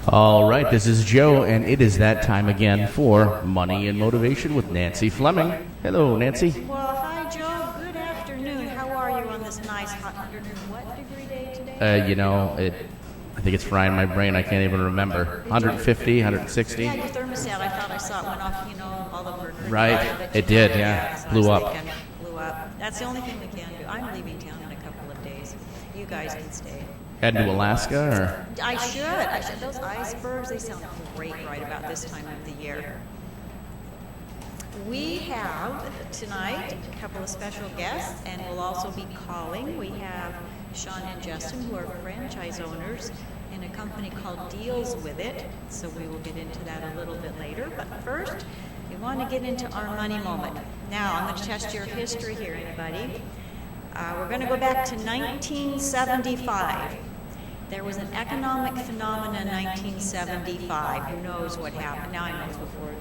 All right, this is Joe, and it is that time again for Money and Motivation with Nancy Fleming. Hello, Nancy. Well, hi, Joe. Good afternoon. How are you on this nice hot 100-degree day today? I think it's frying my brain. I can't even remember. 150, 160. Yeah, your thermostat, I thought I saw it went off, all over. Right. It did, yeah. Blew up. Blew up. That's the only thing we can do. I'm leaving town in a couple of days. You guys can stay. Head to Alaska, or? I should. Those icebergs, they sound great right about this time of the year. We have tonight a couple of special guests, and we'll also be calling. We have Sean and Justin, who are franchise owners in a company called Deals With It. So we will get into that a little bit later. But first, we want to get into our money moment. Now, I'm going to test your history here, anybody. We're going to go back to 1975. There was an economic phenomenon in 1975. Who knows what happened? Now I know it's before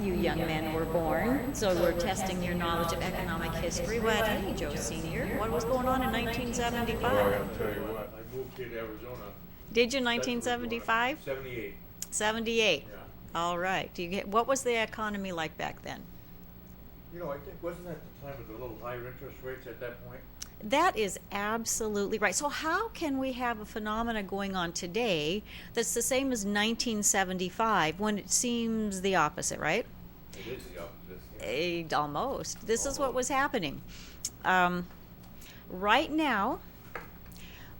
you young men were born. So we're testing your knowledge of economic history. What? Hey, Joe Sr., what was going on in 1975? Well, I gotta tell you what, I moved here to Arizona. Did you 1975? 78. 78. Yeah. All right. What was the economy like back then? You know, I think, wasn't that the time of the little higher interest rates at that point? That is absolutely right. So how can we have a phenomena going on today that's the same as 1975 when it seems the opposite, right? It is the opposite. Yeah. Almost. This is what was happening. Right now,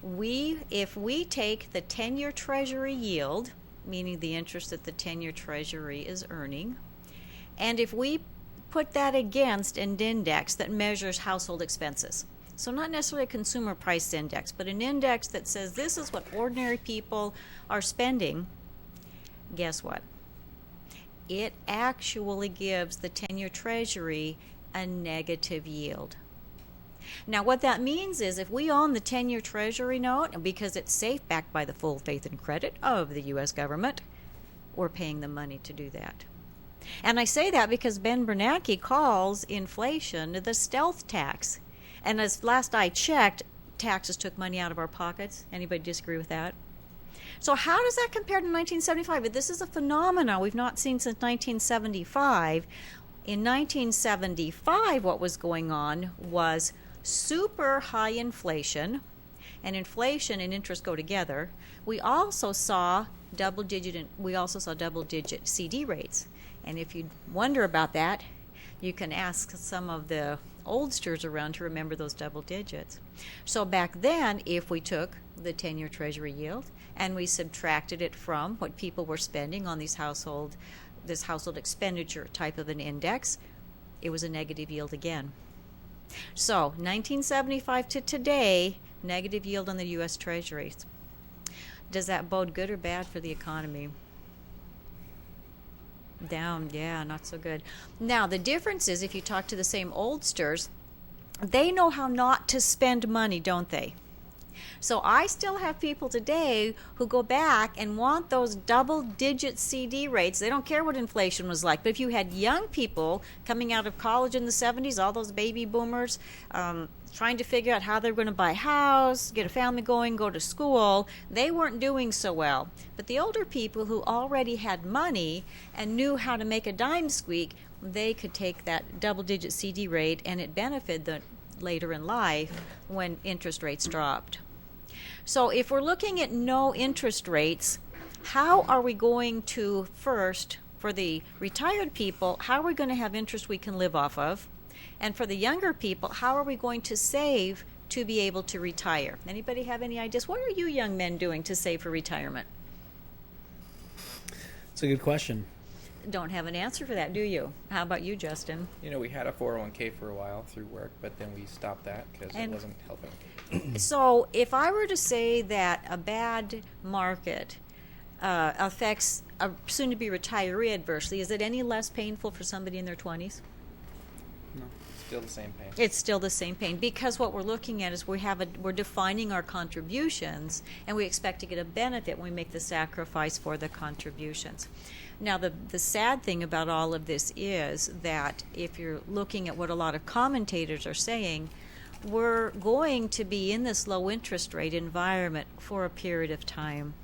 if we take the 10-year Treasury yield, meaning the interest that the 10-year Treasury is earning, and if we put that against an index that measures household expenses, so not necessarily a consumer price index, but an index that says this is what ordinary people are spending, guess what? It actually gives the 10-year Treasury a negative yield. Now, what that means is if we own the 10-year Treasury note, because it's safe, backed by the full faith and credit of the U.S. government, we're paying the money to do that. And I say that because Ben Bernanke calls inflation the stealth tax. And as last I checked, taxes took money out of our pockets. Anybody disagree with that? So how does that compare to 1975? But this is a phenomenon we've not seen since 1975. In 1975, what was going on was super high inflation, and inflation and interest go together. We also saw double-digit CD rates. And if you wonder about that, you can ask some of the oldsters around to remember those double digits. So back then, if we took the 10-year Treasury yield and we subtracted it from what people were spending on this household expenditure type of an index, it was a negative yield again. So 1975 to today, negative yield on the U.S. Treasuries. Does that bode good or bad for the economy? Down, yeah, not so good. Now, the difference is if you talk to the same oldsters, they know how not to spend money, don't they? So I still have people today who go back and want those double-digit CD rates. They don't care what inflation was like. But if you had young people coming out of college in the 70s, all those baby boomers, trying to figure out how they're going to buy a house, get a family going, go to school, they weren't doing so well. But the older people who already had money and knew how to make a dime squeak, they could take that double-digit CD rate, and it benefited them later in life when interest rates dropped. So if we're looking at no interest rates, how are we going to, first, for the retired people, how are we going to have interest we can live off of? And for the younger people, how are we going to save to be able to retire? Anybody have any ideas? What are you young men doing to save for retirement? It's a good question. Don't have an answer for that, do you? How about you, Justin? You know, we had a 401k for a while through work, but then we stopped that because it wasn't helping. So if I were to say that a bad market affects a soon-to-be retiree adversely, is it any less painful for somebody in their 20s? No, still the same pain. It's still the same pain because what we're looking at is we're defining our contributions, and we expect to get a benefit when we make the sacrifice for the contributions. Now, the sad thing about all of this is that if you're looking at what a lot of commentators are saying, we're going to be in this low interest rate environment for a period of time.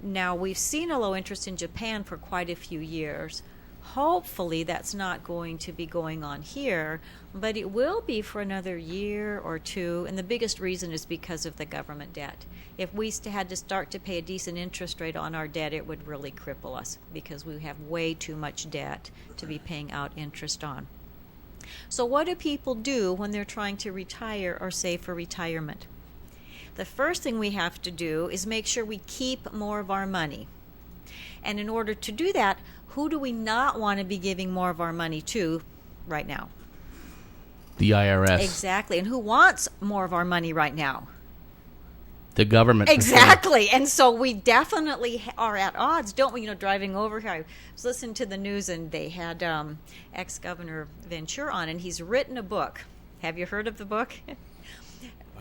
Now, we've seen a low interest in Japan for quite a few years. Hopefully that's not going to be going on here, but it will be for another year or two, and the biggest reason is because of the government debt. If we had to start to pay a decent interest rate on our debt, it would really cripple us because we have way too much debt to be paying out interest on. So what do people do when they're trying to retire or save for retirement? The first thing we have to do is make sure we keep more of our money. And in order to do that, who do we not want to be giving more of our money to right now? The IRS. Exactly. And who wants more of our money right now? The government. Exactly. And so we definitely are at odds, don't we? Driving over here, I was listening to the news and they had ex-Governor Ventura on, and he's written a book. Have you heard of the book?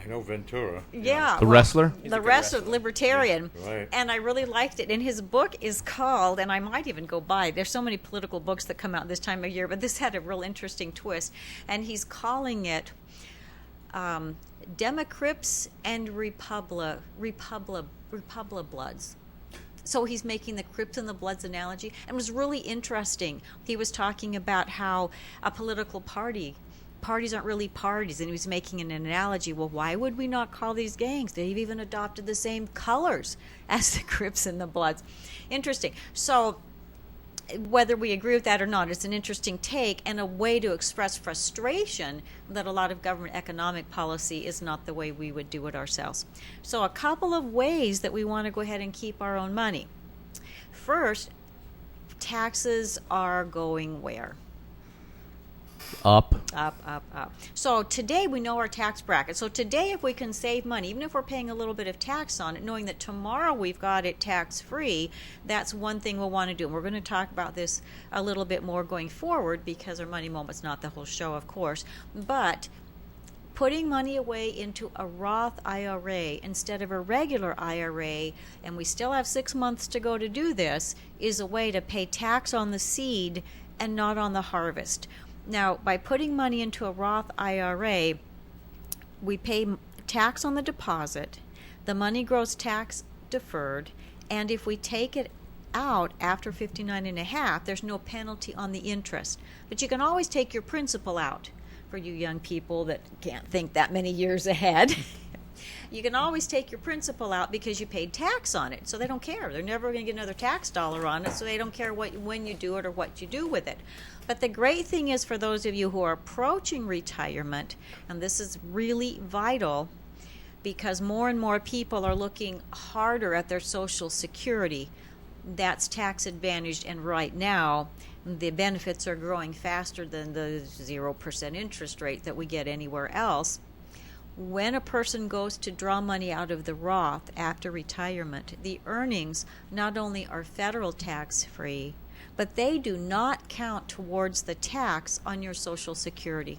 I know Ventura. Yeah. The wrestler? The wrestler, libertarian. Yeah, right. And I really liked it. And his book is called, and I might even go buy it. There's so many political books that come out this time of year, but this had a real interesting twist. And he's calling it Democrips and Republibloods. So he's making the Crips and the Bloods analogy. And it was really interesting. He was talking about how a political parties aren't really parties, and he was making an analogy. Well, why would we not call these gangs? They've even adopted the same colors as the Crips and the Bloods. Interesting. So whether we agree with that or not, it's an interesting take and a way to express frustration that a lot of government economic policy is not the way we would do it ourselves. So a couple of ways that we want to go ahead and keep our own money. First, taxes are going where? Up. Up. So today we know our tax bracket. So today if we can save money, even if we're paying a little bit of tax on it, knowing that tomorrow we've got it tax-free, that's one thing we'll want to do. And we're going to talk about this a little bit more going forward because our money moment's not the whole show, of course. But putting money away into a Roth IRA instead of a regular IRA, and we still have 6 months to go to do this, is a way to pay tax on the seed and not on the harvest. Now, by putting money into a Roth IRA, we pay tax on the deposit, the money grows tax deferred, and if we take it out after 59 and a half, there's no penalty on the interest. But you can always take your principal out for you young people that can't think that many years ahead. You can always take your principal out because you paid tax on it, so they don't care. They're never going to get another tax dollar on it, so they don't care when you do it or what you do with it. But the great thing is for those of you who are approaching retirement, and this is really vital because more and more people are looking harder at their Social Security. That's tax advantaged, and right now the benefits are growing faster than the 0% interest rate that we get anywhere else. When a person goes to draw money out of the Roth after retirement, the earnings not only are federal tax-free, but they do not count towards the tax on your Social Security.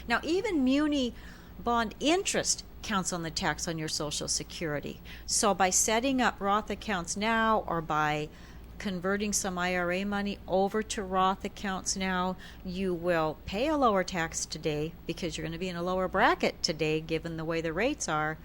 Now, even muni bond interest counts on the tax on your Social Security. So by setting up Roth accounts now, or by converting some IRA money over to Roth accounts now, you will pay a lower tax today because you're going to be in a lower bracket today given the way the rates are,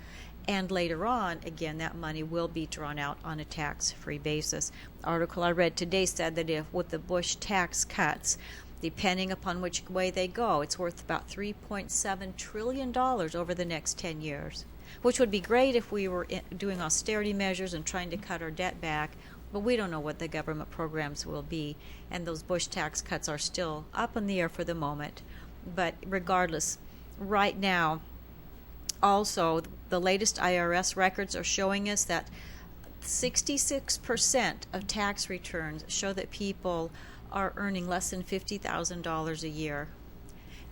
and later on, again, that money will be drawn out on a tax-free basis. The article I read today said that if with the Bush tax cuts, depending upon which way they go, it's worth about $3.7 trillion over the next 10 years, which would be great if we were doing austerity measures and trying to cut our debt back. But we don't know what the government programs will be, and those Bush tax cuts are still up in the air for the moment. But regardless, right now, also, the latest IRS records are showing us that 66% of tax returns show that people are earning less than $50,000 a year.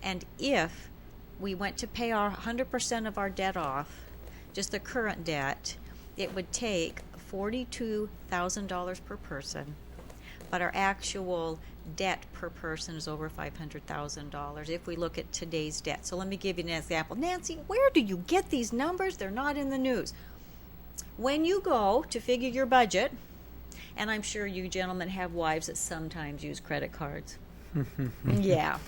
And if we went to pay our 100% of our debt off, just the current debt, it would take $42,000 per person, but our actual debt per person is over $500,000 if we look at today's debt. So let me give you an example. Nancy, where do you get these numbers? They're not in the news. When you go to figure your budget, and I'm sure you gentlemen have wives that sometimes use credit cards. Yeah.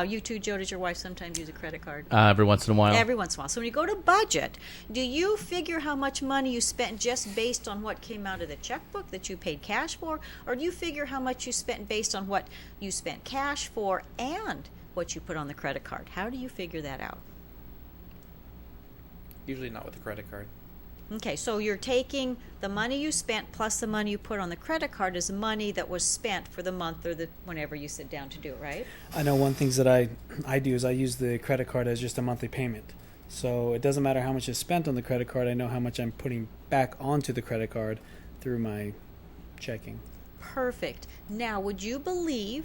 You too, Joe, does your wife sometimes use a credit card? Every once in a while. Every once in a while. So when you go to budget, do you figure how much money you spent just based on what came out of the checkbook that you paid cash for? Or do you figure how much you spent based on what you spent cash for and what you put on the credit card? How do you figure that out? Usually not with a credit card. Okay, so you're taking the money you spent plus the money you put on the credit card is money that was spent for the month or whenever you sit down to do it, right? I know one things that I do is I use the credit card as just a monthly payment. So it doesn't matter how much is spent on the credit card. I know how much I'm putting back onto the credit card through my checking. Perfect. Now, would you believe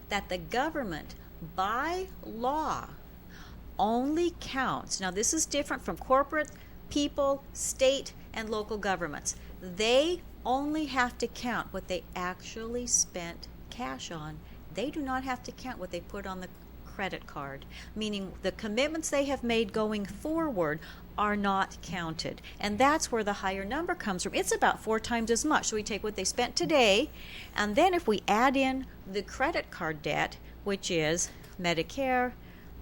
that the government, by law, only counts, now this is different from corporate people, state, and local governments. They only have to count what they actually spent cash on. They do not have to count what they put on the credit card, meaning the commitments they have made going forward are not counted. And that's where the higher number comes from. It's about 4 times as much. So we take what they spent today, and then if we add in the credit card debt, which is Medicare,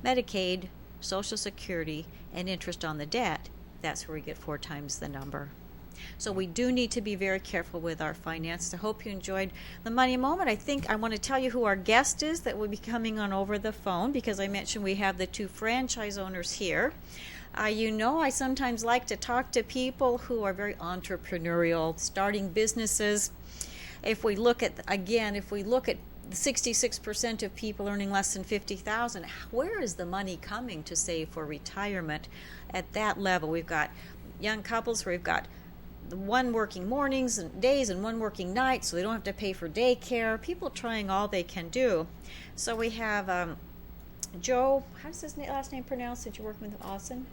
Medicaid, Social Security, and interest on the debt, that's where we get 4 times the number. So we do need to be very careful with our finances. I hope you enjoyed the Money Moment. I think I want to tell you who our guest is that will be coming on over the phone, because I mentioned we have the 2 franchise owners here. You know, I sometimes like to talk to people who are very entrepreneurial, starting businesses. If we look at 66% of people earning less than $50,000, where is the money coming to save for retirement at that level? We've got young couples where we've got 1 working mornings and days and 1 working night, so they don't have to pay for daycare. People trying all they can do. So we have Joe, how's his last name pronounced that you're working with Austin?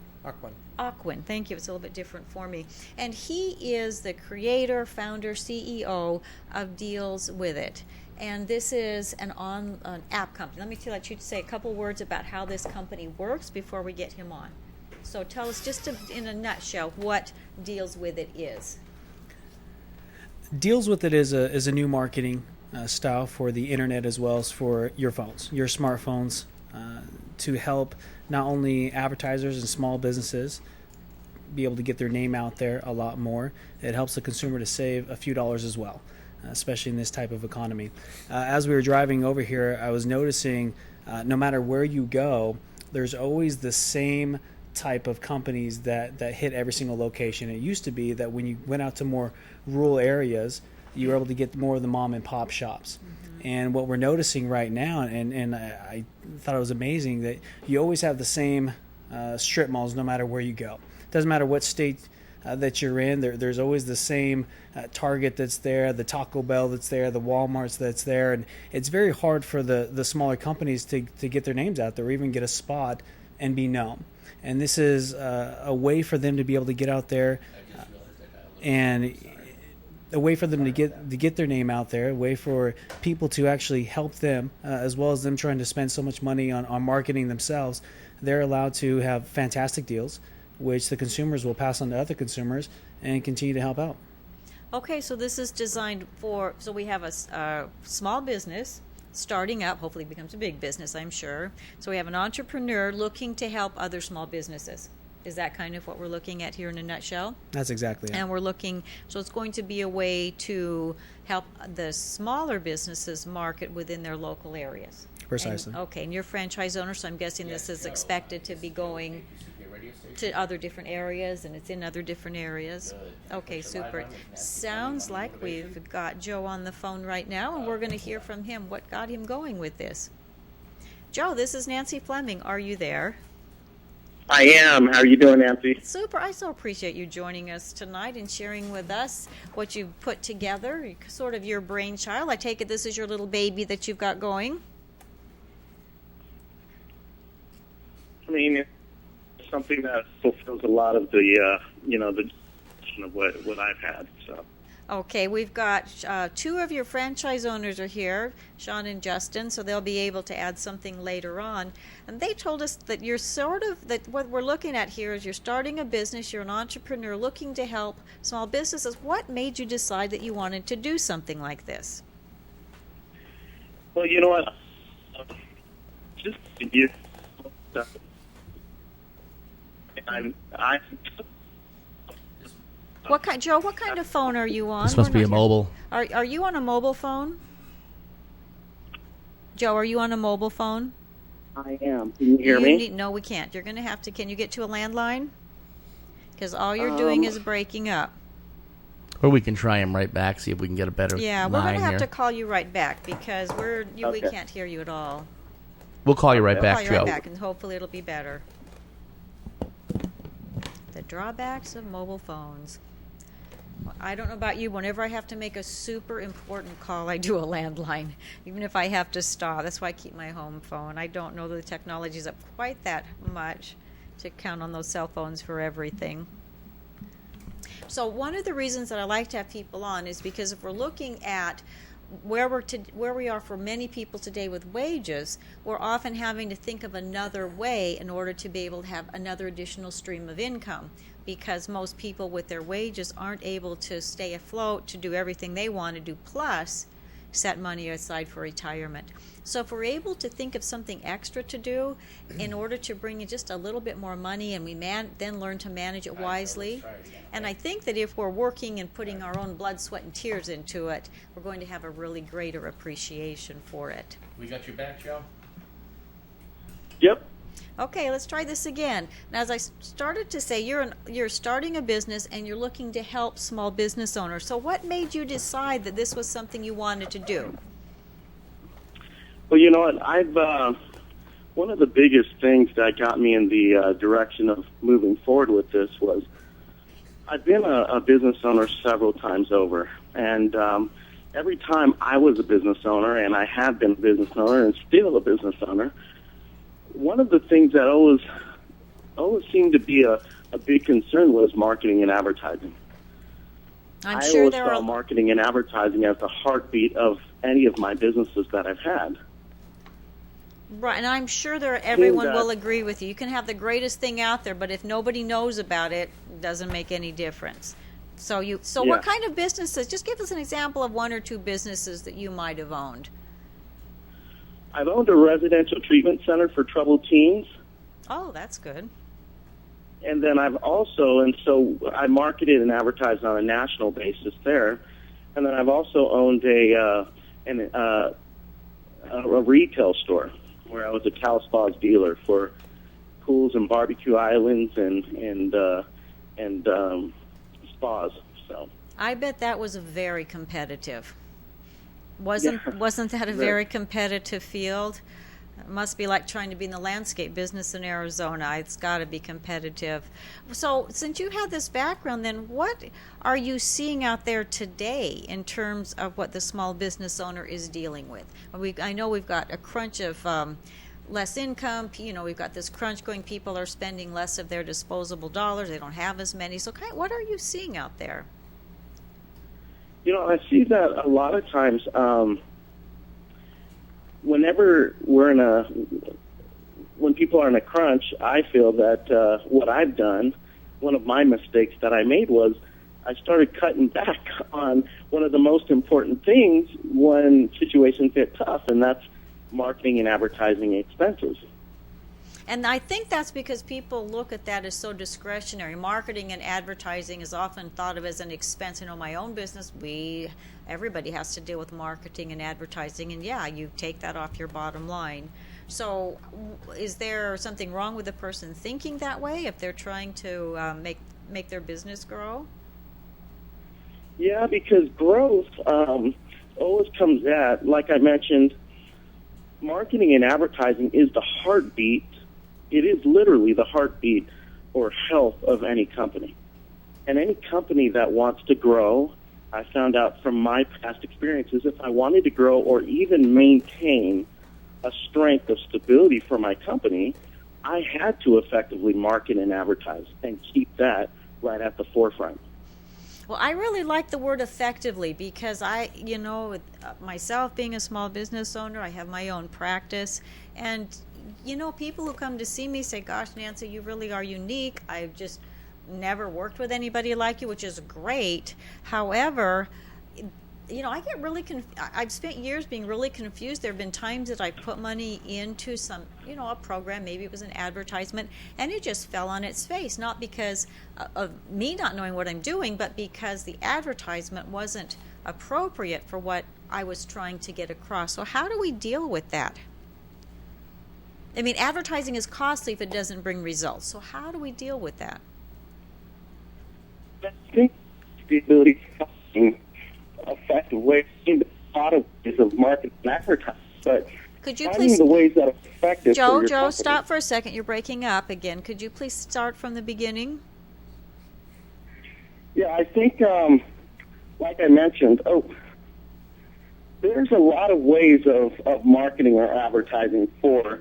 Aquin, thank you. It's a little bit different for me. And he is the creator, founder, CEO of Deals With It. And this is an app company. Let you say a couple words about how this company works before we get him on. So tell us just in a nutshell what Deals With It is. Deals With It is a new marketing style for the internet as well as for your phones, your smartphones, to help not only advertisers and small businesses be able to get their name out there a lot more. It helps the consumer to save a few dollars as well, especially in this type of economy. As we were driving over here, I was noticing no matter where you go, there's always the same type of companies that hit every single location. It used to be that when you went out to more rural areas, you were able to get more of the mom and pop shops. And what we're noticing right now, and I thought it was amazing, that you always have the same strip malls no matter where you go. Doesn't matter what state that you're in, there's always the same Target that's there, the Taco Bell that's there, the Walmarts that's there, and it's very hard for the smaller companies to get their names out there or even get a spot and be known. And this is a way for them to be able to get out there and a way for them to get their name out there, a way for people to actually help them, as well as them trying to spend so much money on marketing themselves. They're allowed to have fantastic deals, which the consumers will pass on to other consumers and continue to help out. Okay, so this is designed so we have a small business starting up, hopefully it becomes a big business, I'm sure. So we have an entrepreneur looking to help other small businesses. Is that kind of what we're looking at here in a nutshell? That's exactly it. And we're looking, so it's going to be a way to help the smaller businesses market within their local areas. Precisely. And you're franchise owner, so I'm guessing this is expected to be going to other different areas, and it's in other different areas. Okay, super. Sounds like we've got Joe on the phone right now, and we're going to hear from him what got him going with this. Joe, this is Nancy Fleming. Are you there? I am. How are you doing, Nancy? Super. I so appreciate you joining us tonight and sharing with us what you've put together, sort of your brainchild. I take it this is your little baby that you've got going. I mean, it's something that fulfills a lot of the, the of what I've had. So. Okay, we've got 2 of your franchise owners are here, Sean and Justin, so they'll be able to add something later on. And they told us that you're that what we're looking at here is you're starting a business, you're an entrepreneur looking to help small businesses. What made you decide that you wanted to do something like this? Well, you know what? just you. I Joe, what kind of phone are you on? This must We're be a not- mobile. Are you on a mobile phone? Joe, are you on a mobile phone? I am. Can you hear me? No, we can't. You're going to have to. Can you get to a landline? Because all you're doing is breaking up. Or we can try him right back, see if we can get a better Yeah, we're going line to have here. to call you right back because we Okay. can't hear you at all. We'll call you right We'll back, call you Joe. right back, and hopefully it'll be better. The drawbacks of mobile phones. Well, I don't know about you. Whenever I have to make a super important call, I do a landline, even if I have to stop. That's why I keep my home phone. I don't know that the technology's up quite that much to count on those cell phones for everything. So one of the reasons that I like to have people on is because if we're looking at where we are for many people today with wages, we're often having to think of another way in order to be able to have another additional stream of income, because most people with their wages aren't able to stay afloat to do everything they want to do, plus set money aside for retirement. So if we're able to think of something extra to do in order to bring in just a little bit more money, and we then learn to manage it wisely, and I think that if we're working and putting our own blood, sweat, and tears into it, we're going to have a really greater appreciation for it. We got you back, Joe? Yep. Okay, let's try this again. Now, as I started to say, you're starting a business and you're looking to help small business owners. So what made you decide that this was something you wanted to do? Well, you know what? One of the biggest things that got me in the direction of moving forward with this was I've been a business owner several times over, and every time I was a business owner, and I have been a business owner and still a business owner, one of the things that always seemed to be a big concern was marketing and advertising. I'm I sure always there saw are. marketing and advertising as the heartbeat of any of my businesses that I've had. Right, and I'm sure everyone that- will agree with you. You can have the greatest thing out there, but if nobody knows about it, it doesn't make any difference. So Yeah. what kind of businesses? Just give us an example of one or two businesses that you might have owned. I've owned a residential treatment center for troubled teens, Oh, that's good. and then I've also, and so I marketed and advertised on a national basis there, and then I've also owned a retail store where I was a Cal Spas dealer for pools and barbecue islands and spas. So I bet that was very competitive. Wasn't that a very competitive field? It must be like trying to be in the landscape business in Arizona. It's got to be competitive. So since you have this background, then what are you seeing out there today in terms of what the small business owner is dealing with? I know we've got a crunch of less income. We've got this crunch going. People are spending less of their disposable dollars. They don't have as many. So what are you seeing out there? I see that a lot of times. Whenever when people are in a crunch, I feel that what I've done, one of my mistakes that I made was I started cutting back on one of the most important things when situations get tough, and that's marketing and advertising expenses. And I think that's because people look at that as so discretionary. Marketing and advertising is often thought of as an expense. My own business, everybody has to deal with marketing and advertising, and yeah, you take that off your bottom line. So is there something wrong with the person thinking that way if they're trying to make their business grow? Yeah, because growth always comes like I mentioned, marketing and advertising is the heartbeat. It is literally the heartbeat or health of any company. And any company that wants to grow, I found out from my past experiences, if I wanted to grow or even maintain a strength of stability for my company, I had to effectively market and advertise and keep that right at the forefront. Well, I really like the word effectively because myself being a small business owner, I have my own practice, and people who come to see me say, gosh, Nancy, you really are unique. I've just never worked with anybody like you, which is great. However, I get really I've spent years being really confused. There have been times that I put money into some, a program, maybe it was an advertisement, and it just fell on its face, not because of me not knowing what I'm doing, but because the advertisement wasn't appropriate for what I was trying to get across. So how do we deal with that? I mean, advertising is costly if it doesn't bring results. So how do we deal with that? I think the ability to effective ways, a lot of ways of marketing and advertising, but could you finding please, the ways that are effective for Joe, your company. stop for a second. You're breaking up again. Could you please start from the beginning? Yeah, I think, like I mentioned, there's a lot of ways of marketing or advertising for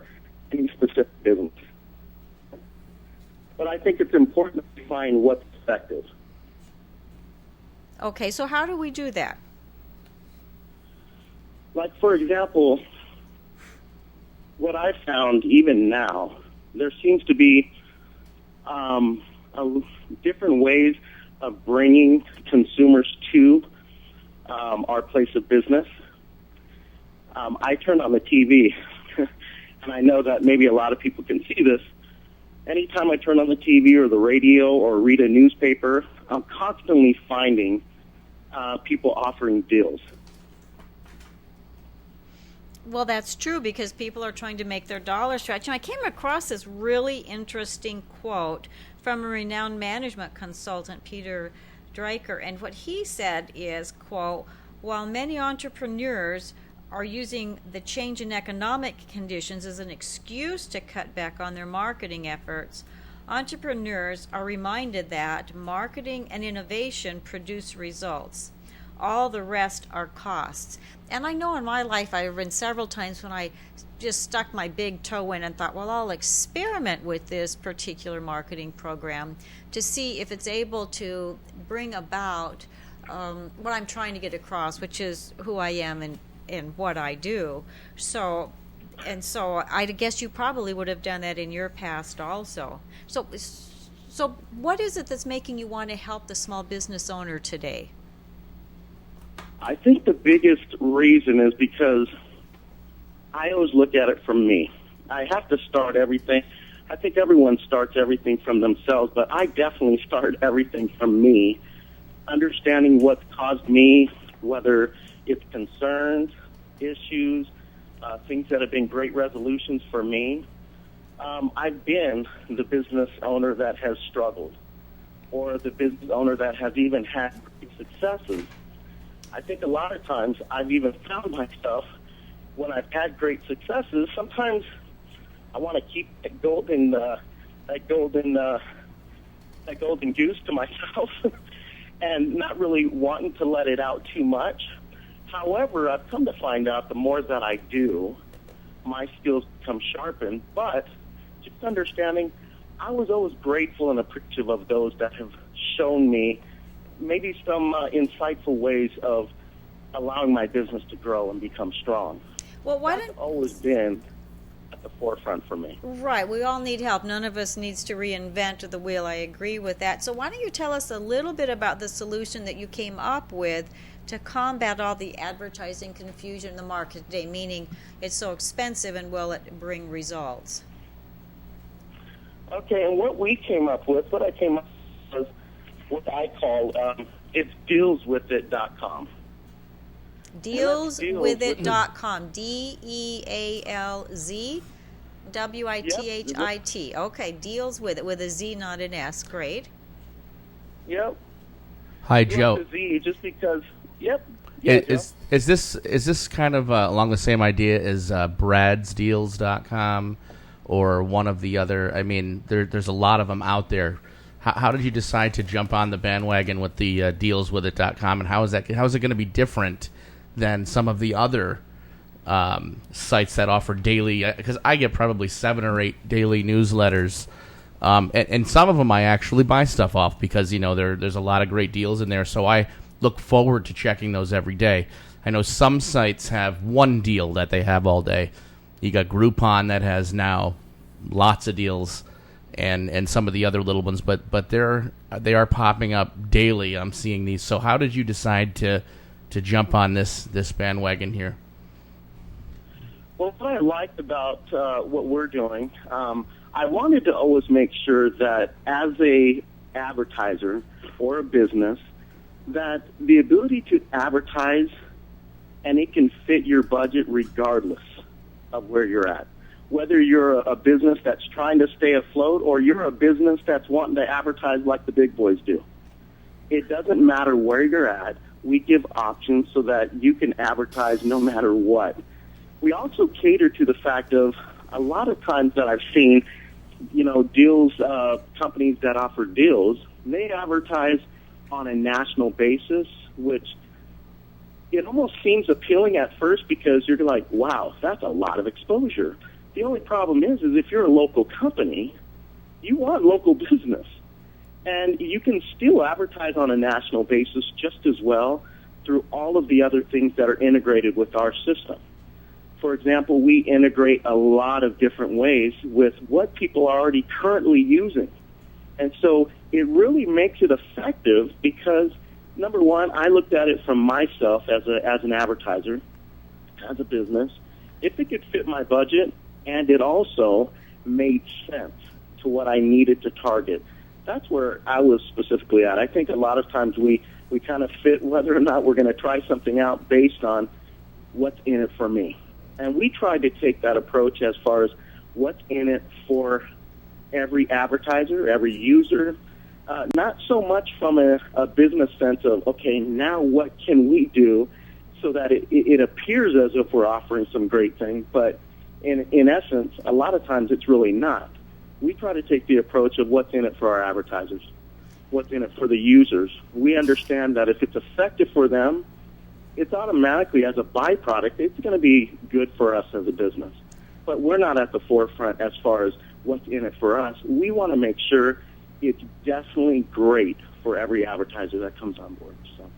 any specific business. But I think it's important to find what's effective. Okay, so how do we do that? Like, for example, what I've found even now, there seems to be different ways of bringing consumers to our place of business. I turn on the TV, and I know that maybe a lot of people can see this. Anytime I turn on the TV or the radio or read a newspaper, I'm constantly finding people offering deals. Well, that's true because people are trying to make their dollar stretch. And I came across this really interesting quote from a renowned management consultant, Peter Drucker, and what he said is, quote, "While many entrepreneurs are using the change in economic conditions as an excuse to cut back on their marketing efforts, entrepreneurs are reminded that marketing and innovation produce results. All the rest are costs." And I know in my life I've been several times when I just stuck my big toe in and thought, well, I'll experiment with this particular marketing program to see if it's able to bring about what I'm trying to get across, which is who I am and what I do. So I guess you probably would have done that in your past also. So what is it that's making you want to help the small business owner today? I think the biggest reason is because I always look at it from me. I have to start everything. I think everyone starts everything from themselves, but I definitely start everything from me, understanding what's caused me, whether it's concerns, issues, things that have been great resolutions for me. I've been the business owner that has struggled, or the business owner that has even had great successes. I think a lot of times I've even found myself when I've had great successes, sometimes I want to keep that golden goose to myself and not really wanting to let it out too much. However, I've come to find out the more that I do, my skills become sharpened. But just understanding, I was always grateful and appreciative of those that have shown me maybe some insightful ways of allowing my business to grow and become strong. Well, That's always been at the forefront for me. Right, we all need help. None of us needs to reinvent the wheel. I agree with that. So why don't you tell us a little bit about the solution that you came up with to combat all the advertising confusion in the market today, meaning it's so expensive and will it bring results? Okay, and what I came up with was what I call, it's dealswithit.com. Dealswithit.com. DEALZWITHIT. Okay, deals with it with a Z, not an S. Great. Yep. Hi, Joe. With a Z, just because. Yep. Is this kind of along the same idea as bradsdeals.com or one of the other? I mean, there's a lot of them out there. How did you decide to jump on the bandwagon with the dealswithit.com, and how is it going to be different than some of the other sites that offer daily? Because I get probably 7 or 8 daily newsletters, and some of them I actually buy stuff off because there's a lot of great deals in there. So I look forward to checking those every day. I know some sites have one deal that they have all day. You got Groupon that has now lots of deals. And some of the other little ones, but they are popping up daily. I'm seeing these. So how did you decide to jump on this bandwagon here? Well, what I liked about what we're doing, I wanted to always make sure that as a advertiser or a business, that the ability to advertise and it can fit your budget regardless of where you're at. Whether you're a business that's trying to stay afloat or you're a business that's wanting to advertise like the big boys do. It doesn't matter where you're at. We give options so that you can advertise no matter what. We also cater to the fact of a lot of times that I've seen, deals, companies that offer deals, they advertise on a national basis, which it almost seems appealing at first because you're like, wow, that's a lot of exposure. The only problem is if you're a local company, you want local business. And you can still advertise on a national basis just as well through all of the other things that are integrated with our system. For example, we integrate a lot of different ways with what people are already currently using. And so it really makes it effective because, number one, I looked at it from myself as an advertiser, as a business. If it could fit my budget and it also made sense to what I needed to target, that's where I was specifically at. I think a lot of times we kind of fit whether or not we're going to try something out based on what's in it for me. And we tried to take that approach as far as what's in it for every advertiser, every user, not so much from a business sense of, okay, now what can we do so that it appears as if we're offering some great thing, but in essence, a lot of times it's really not. We try to take the approach of what's in it for our advertisers, what's in it for the users. We understand that if it's effective for them, it's automatically, as a byproduct, it's going to be good for us as a business. But we're not at the forefront as far as what's in it for us. We want to make sure it's definitely great for every advertiser that comes on board. So.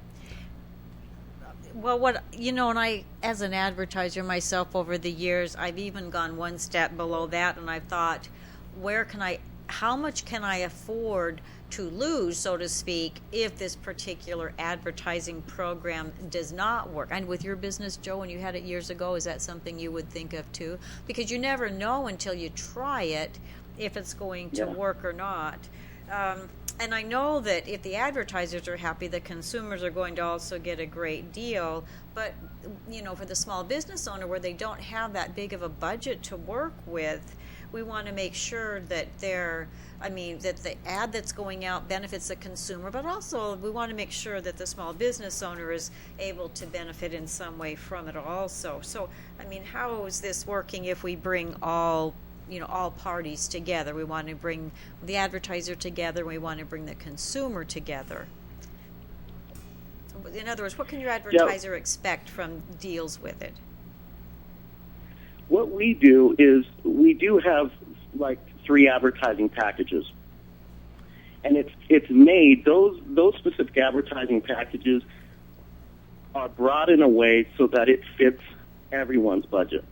Well, and I, as an advertiser myself over the years, I've even gone one step below that, and I've thought, how much can I afford to lose, so to speak, if this particular advertising program does not work? And with your business, Joe, when you had it years ago, is that something you would think of too? Because you never know until you try it if it's going to work or not. And I know that if the advertisers are happy, the consumers are going to also get a great deal. But, for the small business owner where they don't have that big of a budget to work with, we want to make sure that that the ad that's going out benefits the consumer, but also we want to make sure that the small business owner is able to benefit in some way from it also. So, how is this working if we bring all parties together? We want to bring the advertiser together. We want to bring the consumer together. In other words, what can your advertiser expect from deals with it? What we do is we do have like 3 advertising packages, and it's made, those specific advertising packages are brought in a way so that it fits everyone's budget.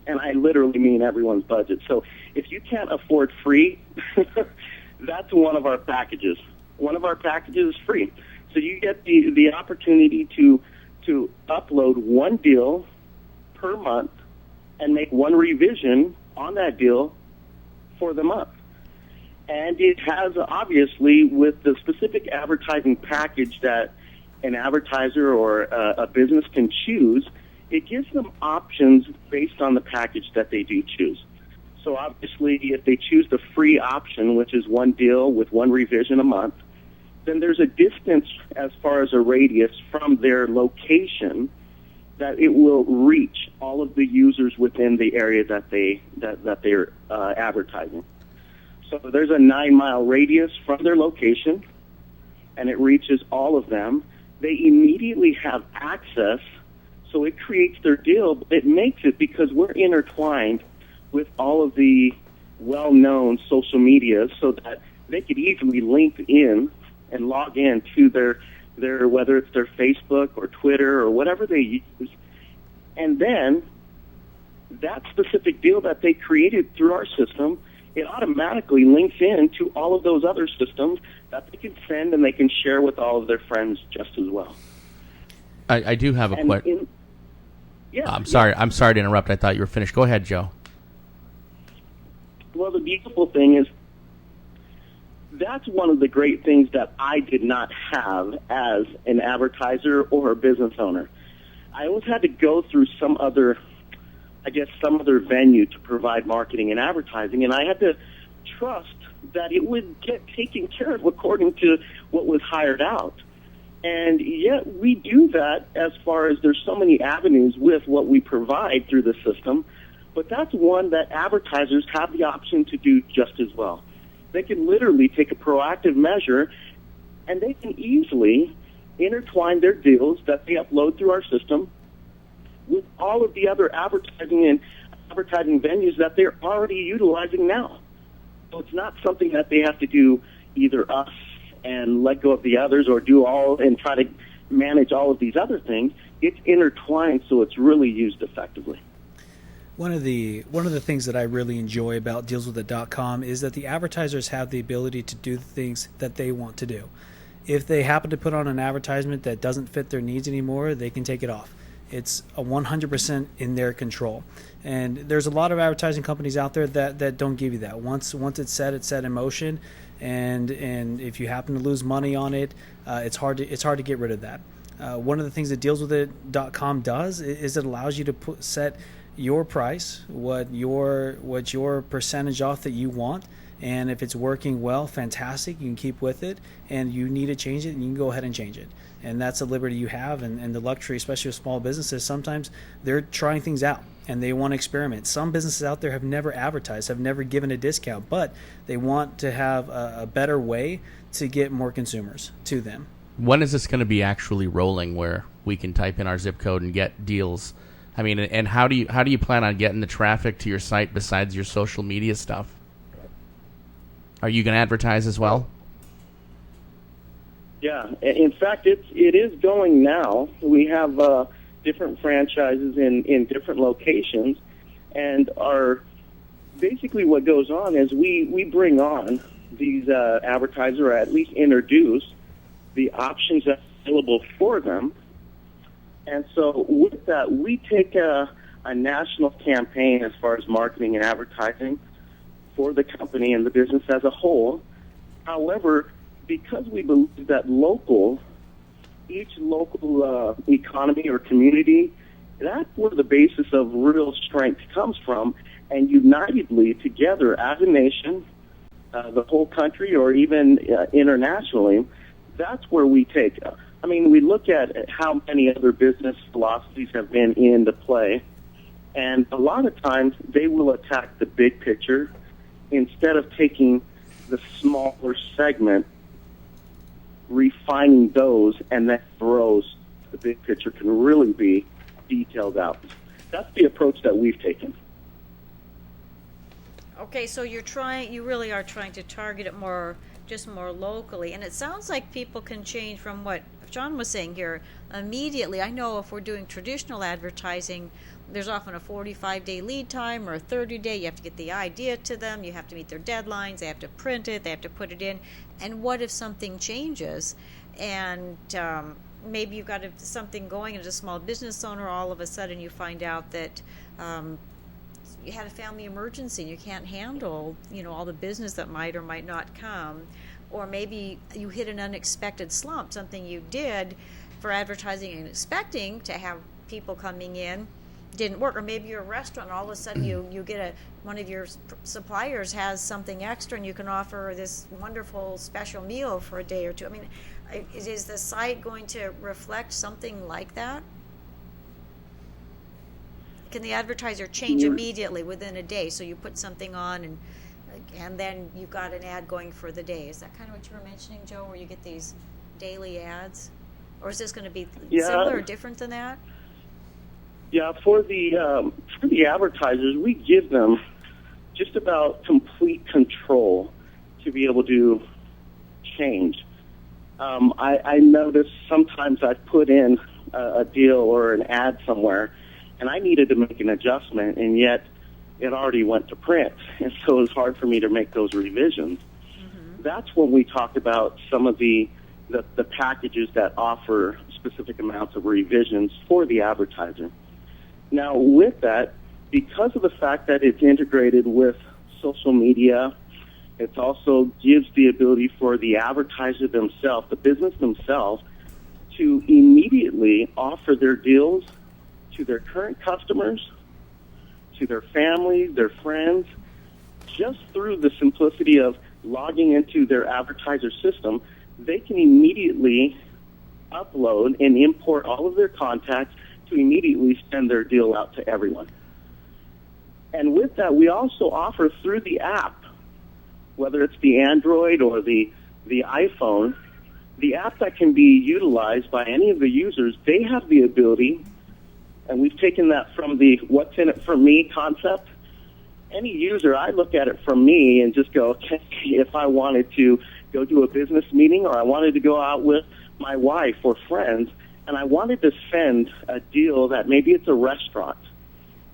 And I literally mean everyone's budget. So if you can't afford free, that's one of our packages. One of our packages is free. So you get the opportunity to upload one deal per month and make one revision on that deal for the month. And it has, obviously, with the specific advertising package that an advertiser or a business can choose, it gives them options based on the package that they do choose. So obviously, if they choose the free option, which is one deal with one revision a month, then there's a distance as far as a radius from their location that it will reach all of the users within the area that they're advertising. So there's a 9-mile radius from their location, and it reaches all of them. They immediately have access, so it creates their deal. It makes it because we're intertwined with all of the well-known social media, so that they could easily link in and log in to their whether it's their Facebook or Twitter or whatever they use. And then that specific deal that they created through our system, it automatically links in to all of those other systems that they can send and they can share with all of their friends just as well. I do have a And question. Yeah. I'm sorry to interrupt. I thought you were finished. Go ahead, Joe. Well, the beautiful thing is that's one of the great things that I did not have as an advertiser or a business owner. I always had to go through some other venue to provide marketing and advertising, and I had to trust that it would get taken care of according to what was hired out. And yet we do that as far as there's so many avenues with what we provide through the system, but that's one that advertisers have the option to do just as well. They can literally take a proactive measure, and they can easily intertwine their deals that they upload through our system with all of the other advertising venues that they're already utilizing now. So it's not something that they have to do either us and let go of the others or do all and try to manage all of these other things. It's intertwined, so it's really used effectively. One of the things that I really enjoy about dealswithit.com is that the advertisers have the ability to do the things that they want to do. If they happen to put on an advertisement that doesn't fit their needs anymore, they can take it off. It's 100% in their control. And there's a lot of advertising companies out there that don't give you that. Once it's set in motion, and if you happen to lose money on it, it's hard to get rid of that. One of the things that dealswithit.com does is it allows you to set your price, what your percentage off that you want, and if it's working well, fantastic, you can keep with it, and you need to change it, and you can go ahead and change it. And that's a liberty you have, and the luxury, especially with small businesses. Sometimes they're trying things out and they want to experiment. Some businesses out there have never advertised, have never given a discount, but they want to have a better way to get more consumers to them. When is this going to be actually rolling where we can type in our zip code and get deals? I mean, and how do you plan on getting the traffic to your site besides your social media stuff? Are you going to advertise as well? Yeah, in fact, it is going now. We have different franchises in different locations, and basically what goes on is we bring on these advertisers, or at least introduce the options available for them. And so with that, we take a national campaign as far as marketing and advertising for the company and the business as a whole. However, because we believe that each local economy or community, that's where the basis of real strength comes from, and unitedly together as a nation, the whole country, or even internationally, that's where we take. I mean, we look at how many other business philosophies have been into play, and a lot of times they will attack the big picture instead of taking the smaller segment, refining those, and that grows. The big picture can really be detailed out. That's the approach that we've taken. Okay, so you really are trying to target it more locally, and it sounds like people can change from what John was saying here immediately. I know if we're doing traditional advertising, there's often a 45-day lead time or a 30-day. You have to get the idea to them. You have to meet their deadlines. They have to print it. They have to put it in. And what if something changes? And maybe you've got something going as a small business owner. All of a sudden you find out that you had a family emergency and you can't handle, all the business that might or might not come. Or maybe you hit an unexpected slump, something you did for advertising and expecting to have people coming in didn't work. Or maybe you're a restaurant and all of a sudden you get one of your suppliers has something extra and you can offer this wonderful special meal for a day or two. I mean, is the site going to reflect something like that? Can the advertiser change immediately within a day? So you put something on and then you've got an ad going for the day. Is that kind of what you were mentioning, Joe, where you get these daily ads? Or is this going to be similar or different than that? Yeah, for the advertisers, we give them just about complete control to be able to change. I notice sometimes I put in a deal or an ad somewhere, and I needed to make an adjustment, and yet it already went to print, and so it was hard for me to make those revisions. Mm-hmm. That's when we talk about some of the packages that offer specific amounts of revisions for the advertiser. Now, with that, because of the fact that it's integrated with social media, it also gives the ability for the advertiser themselves, the business themselves, to immediately offer their deals to their current customers, to their family, their friends, just through the simplicity of logging into their advertiser system. They can immediately upload and import all of their contacts to immediately send their deal out to everyone. And with that, we also offer through the app, whether it's the Android or the iPhone, the app that can be utilized by any of the users, they have the ability, and we've taken that from the what's in it for me concept. Any user, I look at it from me and just go, okay, if I wanted to go to a business meeting or I wanted to go out with my wife or friends and I wanted to send a deal that maybe it's a restaurant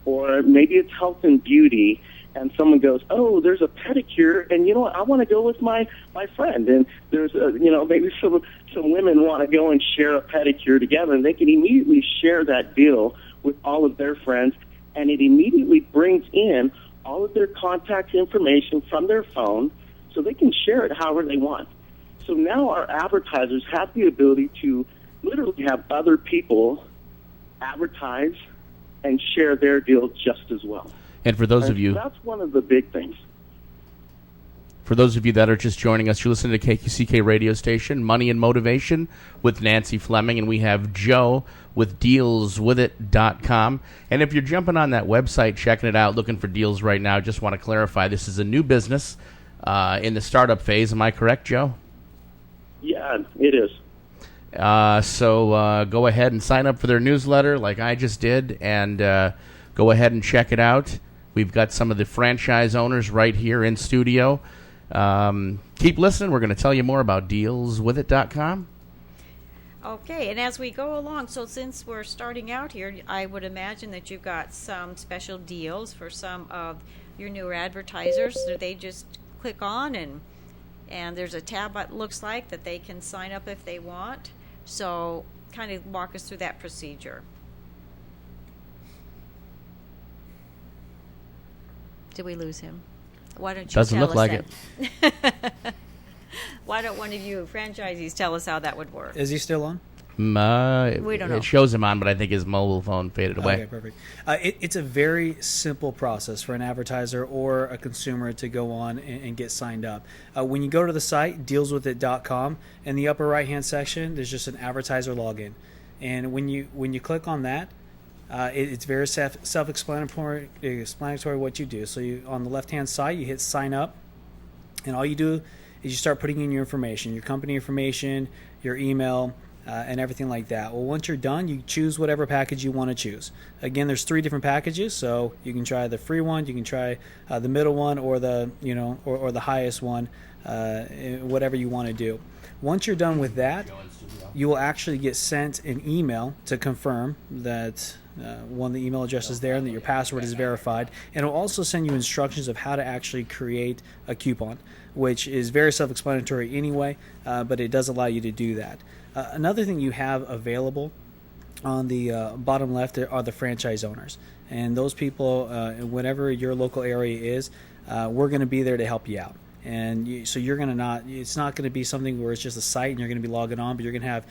or maybe it's health and beauty, and someone goes, oh, there's a pedicure, and you know what, I want to go with my friend, and there's maybe some women want to go and share a pedicure together, and they can immediately share that deal with all of their friends, and it immediately brings in all of their contact information from their phone so they can share it however they want. So now our advertisers have the ability to literally have other people advertise and share their deal just as well. And for those of you, that's one of the big things. For those of you that are just joining us, you're listening to KQCK radio station, Money and Motivation with Nancy Fleming, and we have Joe with dealswithit.com. And if you're jumping on that website, checking it out, looking for deals right now, just want to clarify, this is a new business in the startup phase. Am I correct, Joe? Yeah, it is. So go ahead and sign up for their newsletter like I just did, and go ahead and check it out. We've got some of the franchise owners right here in studio. Keep listening. We're going to tell you more about dealswithit.com. Okay, and as we go along, so since we're starting out here, I would imagine that you've got some special deals for some of your newer advertisers that they just click on, and there's a tab, it looks like, that they can sign up if they want. So kind of walk us through that procedure. Did we lose him? Why don't you Doesn't tell look us like that? Why don't one of you franchisees tell us how that would work? Is he still on? We don't know. It shows him on, but I think his mobile phone faded away. Okay, perfect. It's a very simple process for an advertiser or a consumer to go on and get signed up. When you go to the site, dealswithit.com, in the upper right-hand section, there's just an advertiser login. And when you click on that, it's very self-explanatory what you do. So on the left-hand side, you hit sign up, and all you do is you start putting in your information, your company information, your email, and everything like that. Well, once you're done, you choose whatever package you want to choose. Again, there's 3 different packages, so you can try the free one, you can try the middle one, or the or the highest one, whatever you want to do. Once you're done with that, you will actually get sent an email to confirm that the email address is there and that your password is verified. And it will also send you instructions of how to actually create a coupon, which is very self-explanatory anyway, but it does allow you to do that. Another thing you have available on the bottom left are the franchise owners. And those people, whatever your local area is, we're going to be there to help you out. And so you're going to it's not going to be something where it's just a site and you're going to be logging on, but you're going to have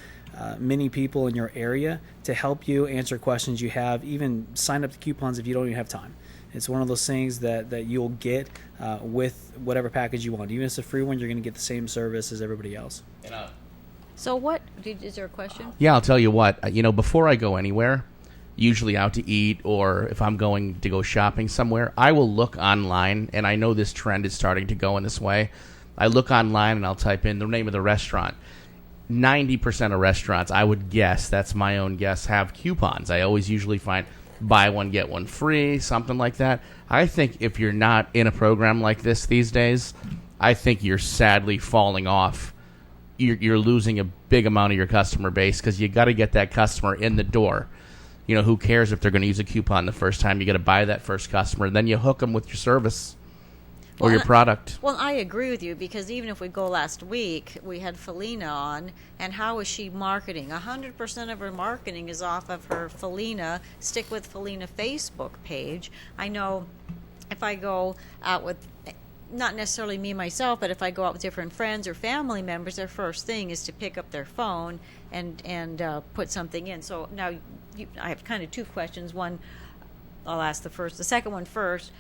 many people in your area to help you answer questions you have, even sign up to coupons if you don't even have time. It's one of those things that you'll get with whatever package you want. Even if it's a free one, you're going to get the same service as everybody else. So is there a question? Yeah, I'll tell you what. Before I go anywhere, usually out to eat or if I'm going to go shopping somewhere, I will look online, and I know this trend is starting to go in this way. I look online and I'll type in the name of the restaurant. 90% of restaurants, I would guess, that's my own guess, have coupons. I always usually find buy one, get one free, something like that. I think if you're not in a program like this these days, I think you're sadly falling off. You're losing a big amount of your customer base because you got to get that customer in the door. Who cares if they're going to use a coupon the first time? You got to buy that first customer, and then you hook them with your service. or your product. Well, I agree with you, because even if we go last week, we had Felina on, and how is she marketing? 100% of her marketing is off of her Felina, Stick with Felina Facebook page. I know if I go out with, not necessarily me myself, but if I go out with different friends or family members, their first thing is to pick up their phone and put something in. So now I have kind of two questions. One, I'll ask the second one first.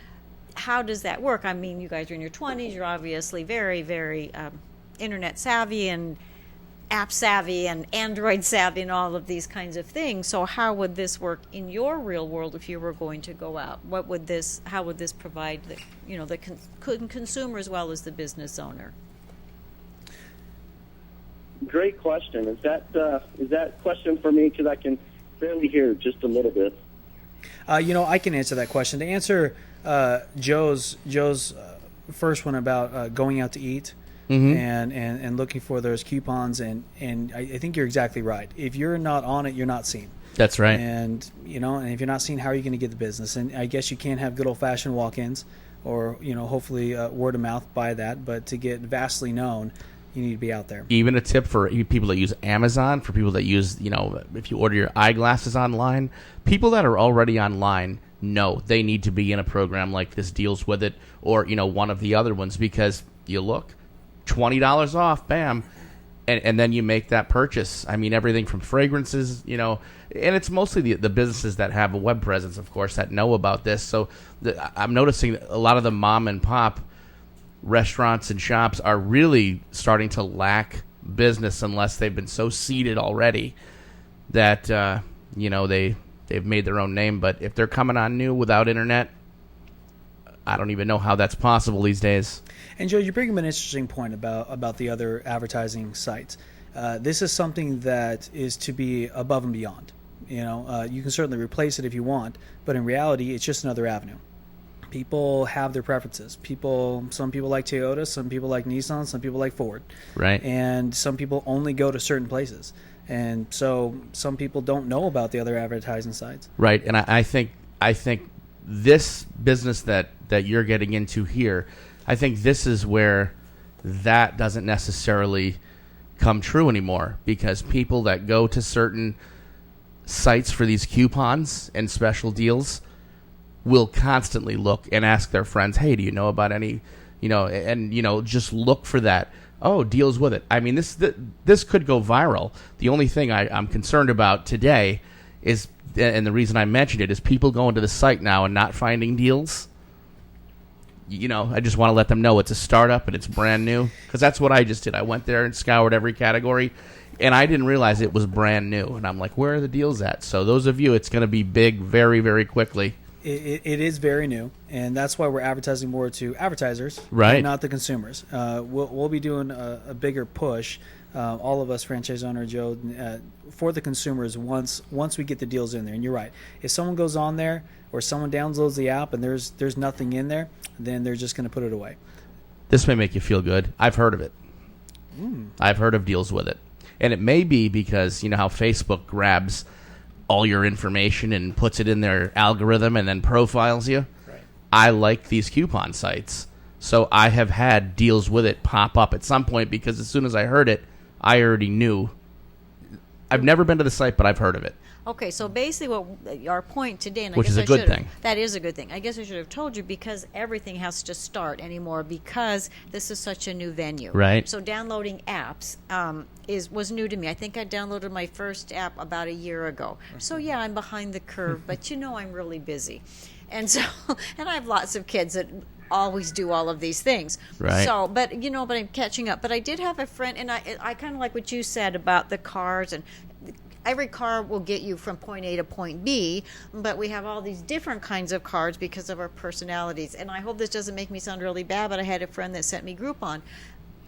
How does that work? I mean, you guys are in your 20s. You're obviously very, very internet savvy and app savvy and Android savvy and all of these kinds of things. So how would this work in your real world if you were going to go out? How would this provide the consumer as well as the business owner? Great question. Is that question for me? Because I can barely hear just a little bit. I can answer that question. To answer Joe's first one about going out to eat and looking for those coupons, and I think you're exactly right. If you're not on it, you're not seen. That's right. And and if you're not seen, how are you going to get the business? And I guess you can't have good old-fashioned walk-ins, or hopefully word of mouth by that. But to get vastly known, you need to be out there. Even a tip for people that use Amazon, for people that use, if you order your eyeglasses online, people that are already online know they need to be in a program like this, Deals With It, or, one of the other ones, because you look, $20 off, bam, and then you make that purchase. I mean, everything from fragrances, and it's mostly the businesses that have a web presence, of course, that know about this. So I'm noticing a lot of the mom and pop restaurants and shops are really starting to lack business unless they've been so seeded already that they've made their own name. But if they're coming on new without internet, I don't even know how that's possible these days. And Joe, you bring up an interesting point about the other advertising sites. This is something that is to be above and beyond. You can certainly replace it if you want, but in reality, it's just another avenue. People have their preferences. Some people like Toyota, some people like Nissan, some people like Ford. Right. And some people only go to certain places. And so some people don't know about the other advertising sites. Right. And I think this business that you're getting into here, I think this is where that doesn't necessarily come true anymore, because people that go to certain sites for these coupons and special deals will constantly look and ask their friends, hey, do you know about any, just look for that. Oh, Deals With It. I mean, this could go viral. The only thing I'm concerned about today is, and the reason I mentioned it, is people going to the site now and not finding deals. I just want to let them know it's a startup and it's brand new, because that's what I just did. I went there and scoured every category, and I didn't realize it was brand new. And I'm like, where are the deals at? So those of you, it's going to be big very, very quickly. It is very new, and that's why we're advertising more to advertisers, right? Not the consumers. We'll be doing a bigger push, all of us, franchise owner Joe, for the consumers once we get the deals in there. And you're right. If someone goes on there or someone downloads the app and there's nothing in there, then they're just going to put it away. This may make you feel good. I've heard of it. I've heard of Deals With It, and it may be because how Facebook grabs all your information and puts it in their algorithm and then profiles you. Right. I like these coupon sites. So I have had Deals With It pop up at some point, because as soon as I heard it, I already knew. I've never been to the site, but I've heard of it. Okay, so basically what our point today, and Which is a good thing. That is a good thing. I guess I should have told you, because everything has to start anymore, because this is such a new venue. Right. So downloading apps was new to me. I think I downloaded my first app about a year ago. So yeah, I'm behind the curve, but I'm really busy. And so, and I have lots of kids that always do all of these things. Right. So, but I'm catching up. But I did have a friend, and I kind of like what you said about the cars, and every car will get you from point A to point B, but we have all these different kinds of cars because of our personalities. And I hope this doesn't make me sound really bad, but I had a friend that sent me Groupon.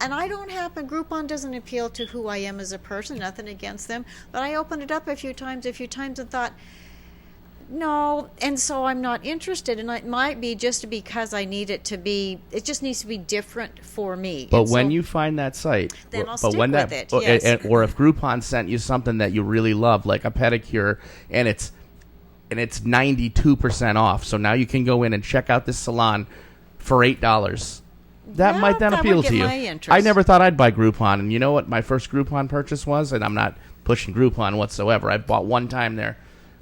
And Groupon doesn't appeal to who I am as a person, nothing against them, but I opened it up a few times and thought, no, and so I'm not interested. And it might be just because it just needs to be different for me. But when you find that site, then I'll stick with it, yes. Or if Groupon sent you something that you really love, like a pedicure, and it's 92% off, so now you can go in and check out this salon for $8. That Yeah, might then that would appeal get to you. my interest. I never thought I'd buy Groupon, and you know what my first Groupon purchase was? And I'm not pushing Groupon whatsoever. I bought one time there.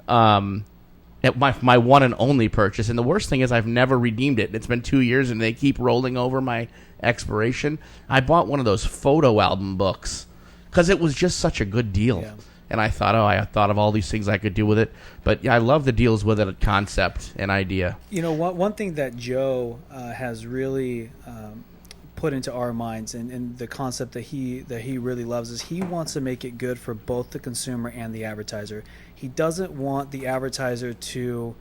My one and only purchase. And the worst thing is I've never redeemed it. It's been 2 years, and they keep rolling over my expiration. I bought one of those photo album books because it was just such a good deal. Yeah. And I thought, I thought of all these things I could do with it. But yeah, I love the deals with it, concept and idea. You know, one thing that Joe has really put into our minds, and the concept that he really loves, is he wants to make it good for both the consumer and the advertiser. He doesn't want the advertiser to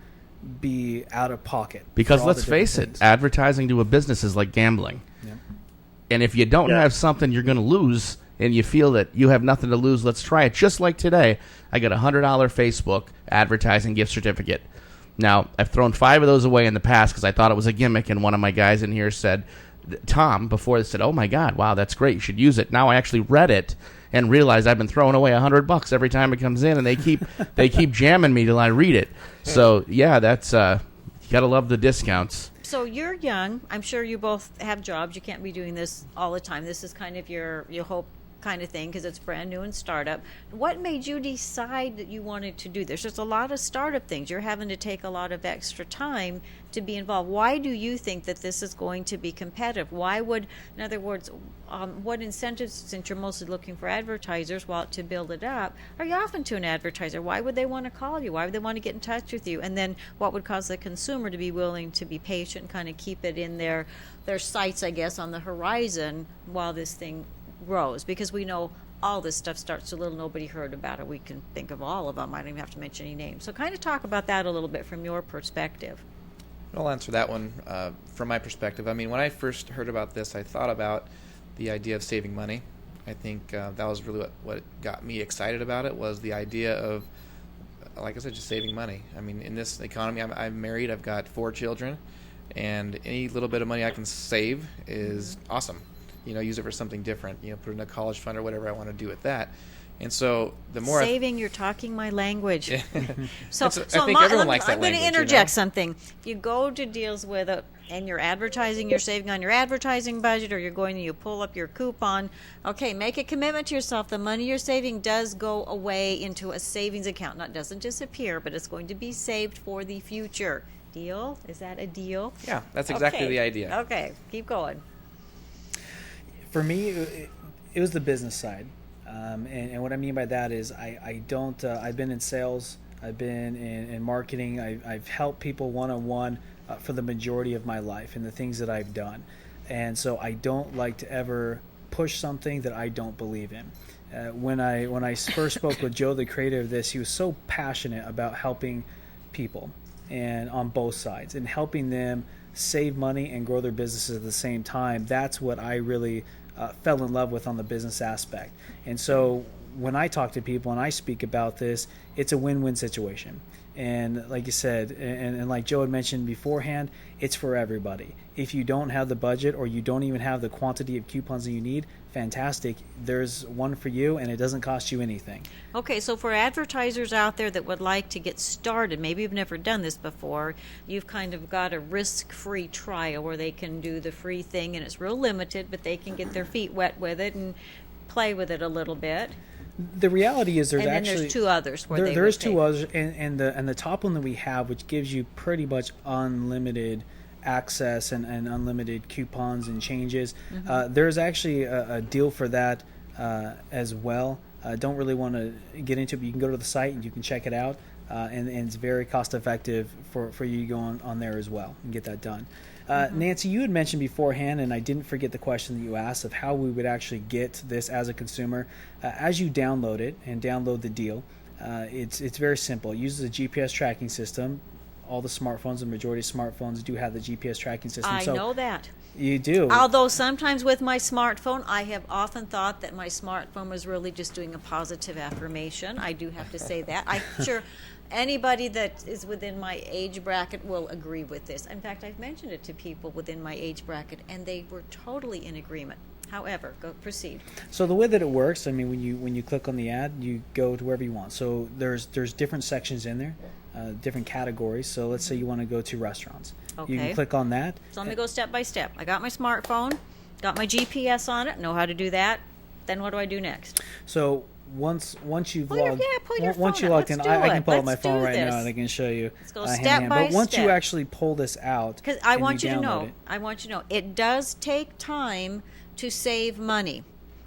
be out of pocket. Because for all let's the different face it, things. advertising to a business is like gambling. Yeah. And if you don't Yeah. have something you're going to lose, and you feel that you have nothing to lose, let's try it. Just like today, I got a $100 Facebook advertising gift certificate. Now, I've thrown 5 of those away in the past because I thought it was a gimmick, and one of my guys in here said, Tom, before they said, oh my God, wow, that's great, you should use it. Now I actually read it and realized I've been throwing away $100 every time it comes in, and they keep jamming me till I read it. So yeah, that's you gotta love the discounts. So you're young. I'm sure you both have jobs. You can't be doing this all the time. This is kind of your hope kind of thing because it's brand new and startup. What made you decide that you wanted to do this? There's a lot of startup things. You're having to take a lot of extra time to be involved. Why do you think that this is going to be competitive? Why would, in other words, what incentives, since you're mostly looking for advertisers, to build it up, are you offering to an advertiser? Why would they want to call you? Why would they want to get in touch with you? And then what would cause the consumer to be willing to be patient and kind of keep it in their sights, I guess, on the horizon while this thing grows? Because we know all this stuff starts so little, nobody heard about it. We can think of all of them. I don't even have to mention any names. So kind of talk about that a little bit from your perspective. I'll answer that one from my perspective. I mean, when I first heard about this, I thought about the idea of saving money. I think that was really what got me excited about it, was the idea of, like I said, just saving money. I mean, in this economy, I'm married, I've got 4 children, and any little bit of money I can save is awesome. You know, use it for something different, you know, put it in a college fund or whatever I want to do with that. And so the more Saving, you're talking my language. So I think everyone likes that I'm going language, to you interject know? something. If you go to deals with it and you're advertising, you're saving on your advertising budget, or you're going to, you pull up your coupon, okay, make a commitment to yourself. The money you're saving does go away into a savings account. Not doesn't disappear, but it's going to be saved for the future. Deal? Is that a deal? Yeah, that's exactly Okay. the idea. Okay, keep going. For me, it was the business side. And what I mean by that is I don't, I've been in sales, I've been in marketing, I've helped people one-on-one for the majority of my life and the things that I've done. And so I don't like to ever push something that I don't believe in. When I first spoke with Joe, the creator of this, he was so passionate about helping people, and on both sides, and helping them save money and grow their businesses at the same time. That's what I really fell in love with on the business aspect. And so when I talk to people and I speak about this, it's a win-win situation. And like you said, and like Joe had mentioned beforehand, it's for everybody. If you don't have the budget, or you don't even have the quantity of coupons that you need, fantastic. There's one for you, and it doesn't cost you anything. Okay, so for advertisers out there that would like to get started, maybe you've never done this before, you've kind of got a risk-free trial where they can do the free thing, and it's real limited, but they can get their feet wet with it and play with it a little bit. The reality is, there's and then actually there's 2 others where there's would 2 pay. others, and the top one that we have, which gives you pretty much unlimited access and unlimited coupons and changes. There's actually a deal for that as well. Don't really want to get into it, but you can go to the site and you can check it out, and it's very cost effective for you to go on there as well and get that done. Nancy, you had mentioned beforehand, and I didn't forget the question that you asked of how we would actually get this as a consumer. As you download it and download the deal, it's very simple. It uses a GPS tracking system. All the smartphones, the majority of smartphones do have the GPS tracking system. I know that. You do. Although sometimes with my smartphone, I have often thought that my smartphone was really just doing a positive affirmation. I do have to say that. I'm sure anybody that is within my age bracket will agree with this. In fact, I've mentioned it to people within my age bracket, and they were totally in agreement. However, proceed. So the way that it works, I mean, when you click on the ad, you go to wherever you want. So there's different sections in there. different categories. So let's say you want to go to restaurants. You Okay. can click on that. So let me go step by step. I got my smartphone, got my GPS on it, know how to do that. Then what do I do next? So once you've Pull your- logged, yeah, pull your once phone you up. logged in, Let's do I can it. pull up my Let's phone do right now this. and I can show you. Let's go hand in step hand. by But once you step. actually pull this out, Because I and want you to download know, it, I want you to know, it does take time to save money.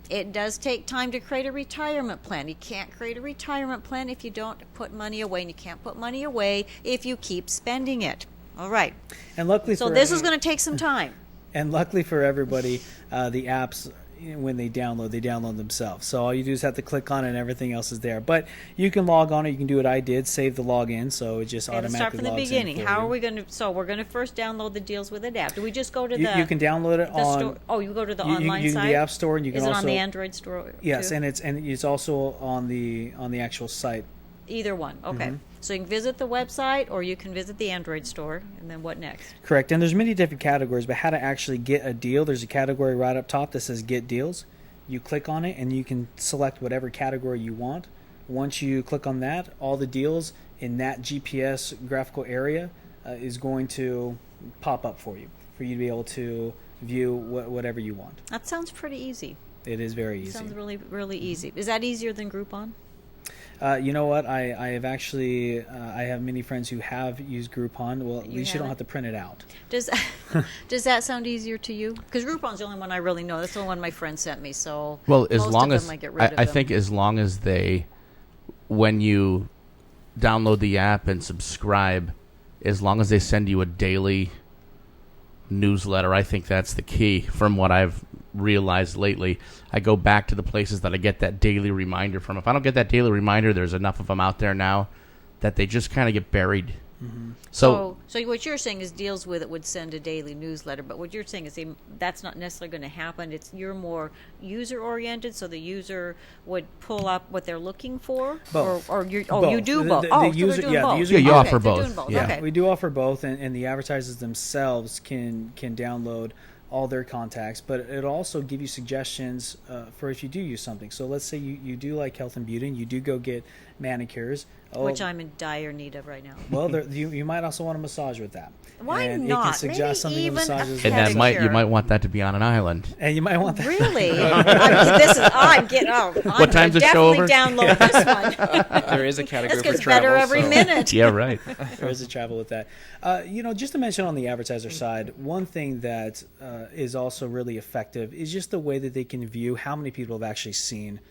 It does take time to create a retirement plan. You can't create a retirement plan if you don't put money away, and you can't put money away if you keep spending it. All right. and luckily So for this is going to take some time. And luckily for everybody, the apps, when they download themselves. So all you do is have to click on it and everything else is there. But you can log on it. You can do what I did, save the login, so it just Okay, let's start automatically from the logs in beginning. for How you. are we going to? So we're going to first download the Deals with It app. Do we just go to You can download it the on store? Oh, you go to the you online can site. the App Store, and you can Is it also on the Android store? yes, too? and it's also on the actual site. Either one. Okay. Mm-hmm. So you can visit the website, or you can visit the Android store, and then what next? Correct. And there's many different categories, but how to actually get a deal. There's a category right up top that says Get Deals. You click on it, and you can select whatever category you want. Once you click on that, all the deals in that GPS graphical area is going to pop up for you to be able to view whatever you want. That sounds pretty easy. It is very easy. Sounds really, really easy. Is that easier than Groupon? You know what? I have actually I have many friends who have used Groupon. Well, at You least you don't haven't? have to print it out. Does that sound easier to you? Because Groupon's the only one I really know. That's the only one my friend sent me. So Well, as most long of as them I get rid of I them. think as long as they, when you download the app and subscribe, as long as they send you a daily newsletter, I think that's the key. From what I've realized lately, I go back to the places that I get that daily reminder from. If I don't get that daily reminder, there's enough of them out there now that they just kind of get buried. Mm-hmm. So what you're saying is Deals with It would send a daily newsletter, but what you're saying is that's not necessarily going to happen. You're more user oriented, so the user would pull up what they're looking for, Both. or you Both. do The- both. the So user- they're doing yeah, the both. user- Yeah, you Okay, offer they're both. doing both. Yeah. Okay. We do offer both, and the advertisers themselves can download all their contacts, but it'll also give you suggestions for if you do use something. So let's say you do like health and beauty, and you do go get manicures. Which I'm in dire need of right now. Well, you might also want a massage with that. Why and not? It can suggest Maybe something even with massages. a And that pedicure. you might want that to be on an island. And you might want that. Really? I'm getting. Oh, What time's the show over? Definitely download this one. There is a category This for gets travel. better every so- minute. Yeah, right. There is a travel with that. Just to mention on the advertiser side, one thing that is also really effective is just the way that they can view how many people have actually seen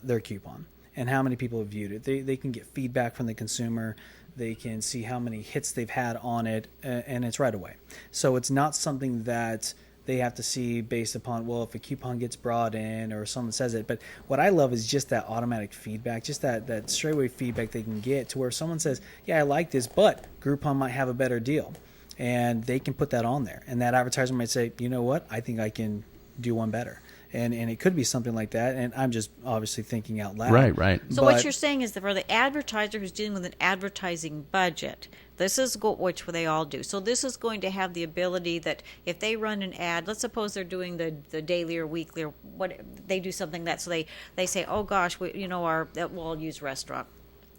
their coupon and how many people have viewed it. They can get feedback from the consumer. They can see how many hits they've had on it, and it's right away. So it's not something that they have to see based upon, well, if a coupon gets brought in or someone says it. But what I love is just that automatic feedback, just that straightaway feedback they can get to where someone says, yeah, I like this, but Groupon might have a better deal. And they can put that on there. And that advertiser might say, you know what, I think I can do one better. And it could be something like that. And I'm just obviously thinking out loud. Right. So what you're saying is that for the advertiser who's dealing with an advertising budget, this is which they all do. So this is going to have the ability that if they run an ad, let's suppose they're doing the daily or weekly or what they do something that so they say, oh gosh, we'll all use restaurant.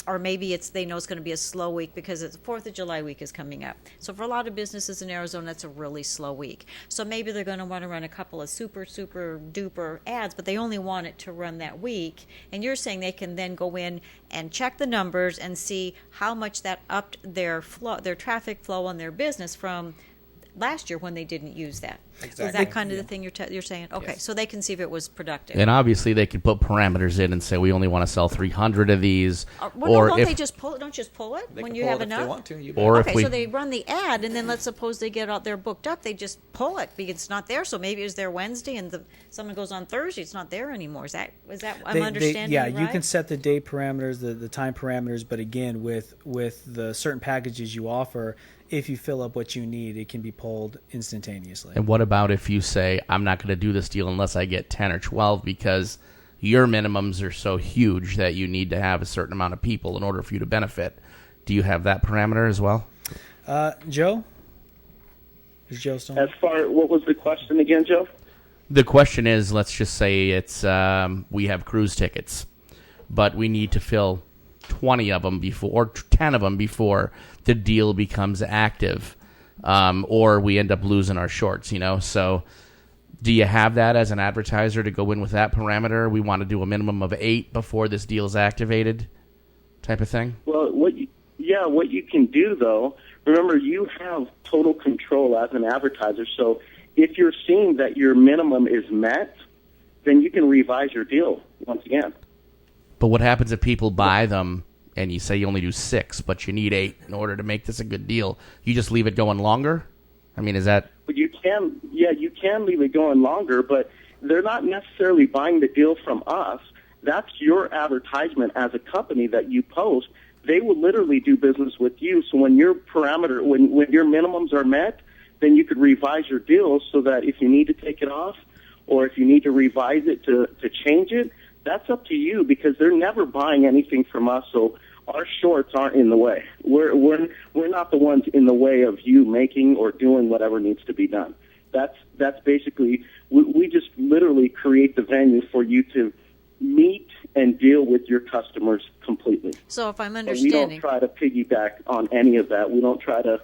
Or maybe they know it's going to be a slow week because it's 4th of July week is coming up. So for a lot of businesses in Arizona, that's a really slow week. So maybe they're going to want to run a couple of super, super duper ads, but they only want it to run that week. And you're saying they can then go in and check the numbers and see how much that upped their traffic flow on their business from last year when they didn't use that. Exactly. Is that kind of the thing you're saying? Okay, Yes. so they can see if it was productive. And obviously, they could put parameters in and say we only want to sell 300 of these, Don't if they just pull it? Don't you just pull it They when can you pull have it if enough? they want to. You bet. or if Okay, we so they run the ad, and then let's suppose they get out there booked up. They just pull it because it's not there. So maybe it was there Wednesday, and someone goes on Thursday. It's not there anymore. Is that I'm understanding? Yeah, it you right? can set the date parameters, the time parameters, but again, with the certain packages you offer, if you fill up what you need, it can be pulled instantaneously. And what about if you say, I'm not going to do this deal unless I get 10 or 12 because your minimums are so huge that you need to have a certain amount of people in order for you to benefit? Do you have that parameter as well? Joe? Is Joe still? As far, what was the question again, Joe? The question is, let's just say it's we have cruise tickets, but we need to fill 20 of them before, or 10 of them before the deal becomes active, or we end up losing our shorts, So do you have that as an advertiser to go in with that parameter? We want to do a minimum of 8 before this deal is activated, type of thing? Well, what you can do, though, remember, you have total control as an advertiser. So if you're seeing that your minimum is met, then you can revise your deal once again. But what happens if people buy them and you say you only do 6, but you need 8 in order to make this a good deal? You just leave it going longer? I mean, is that... But you can leave it going longer, but they're not necessarily buying the deal from us. That's your advertisement as a company that you post. They will literally do business with you. So when your when your minimums are met, then you could revise your deal so that if you need to take it off or if you need to revise it to change it, that's up to you, because they're never buying anything from us. So our shorts aren't in the way. We're not the ones in the way of you making or doing whatever needs to be done. That's basically, we just literally create the venue for you to meet and deal with your customers completely. So if I'm And understanding, we don't try to piggyback on any of that. We don't try to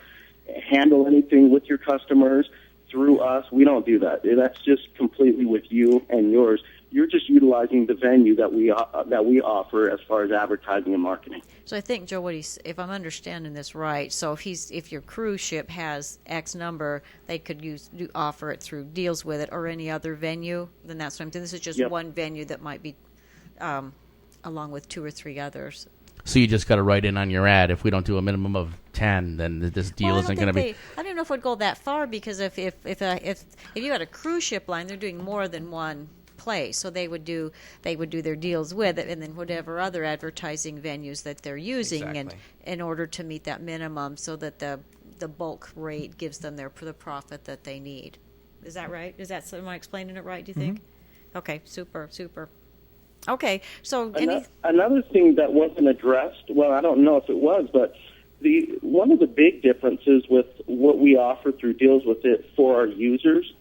handle anything with your customers through us. We don't do that. That's just completely with you and yours. You're just utilizing the venue that we offer as far as advertising and marketing. so I think, Joe, if I'm understanding this right, so if your cruise ship has X number, they could offer it through Deals With It or any other venue. Then that's what I'm saying. This is just Yep. one venue that might be along with 2 or 3 others. So you just got to write in on your ad, if we don't do a minimum of 10, then this deal isn't going to be... I don't know if it would go that far, because if you had a cruise ship line, they're doing more than one place, so they would do their Deals With It, and then whatever other advertising venues that they're using, and Exactly. in order to meet that minimum, so that the bulk rate gives them the profit that they need. Is that right? Am I explaining it right? Do you think? Okay, super. Okay, so Another thing that wasn't addressed, well, I don't know if it was, but one of the big differences with what we offer through Deals With It for our users,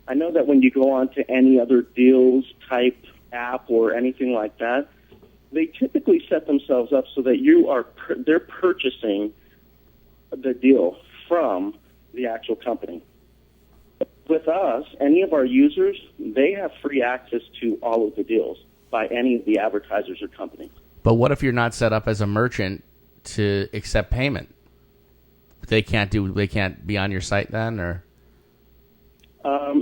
I know that when you go on to any other deals type app or anything like that, they typically set themselves up so that they're purchasing the deal from the actual company. With us, any of our users, they have free access to all of the deals by any of the advertisers or companies. But what if you're not set up as a merchant to accept payment? They can't be on your site then, or?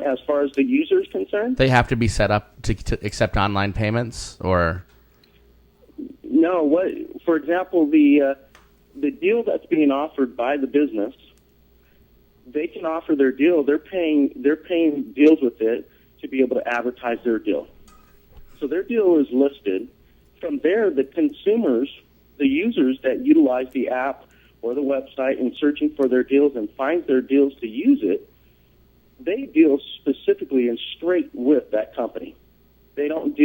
As far as the user is concerned? They have to be set up to accept online payments, or? No. For example, the deal that's being offered by the business, they can offer their deal. They're paying Deals With It to be able to advertise their deal. So their deal is listed. From there, the consumers, the users that utilize the app or the website in searching for their deals and find their deals to use it, they deal specifically and straight with that company. They don't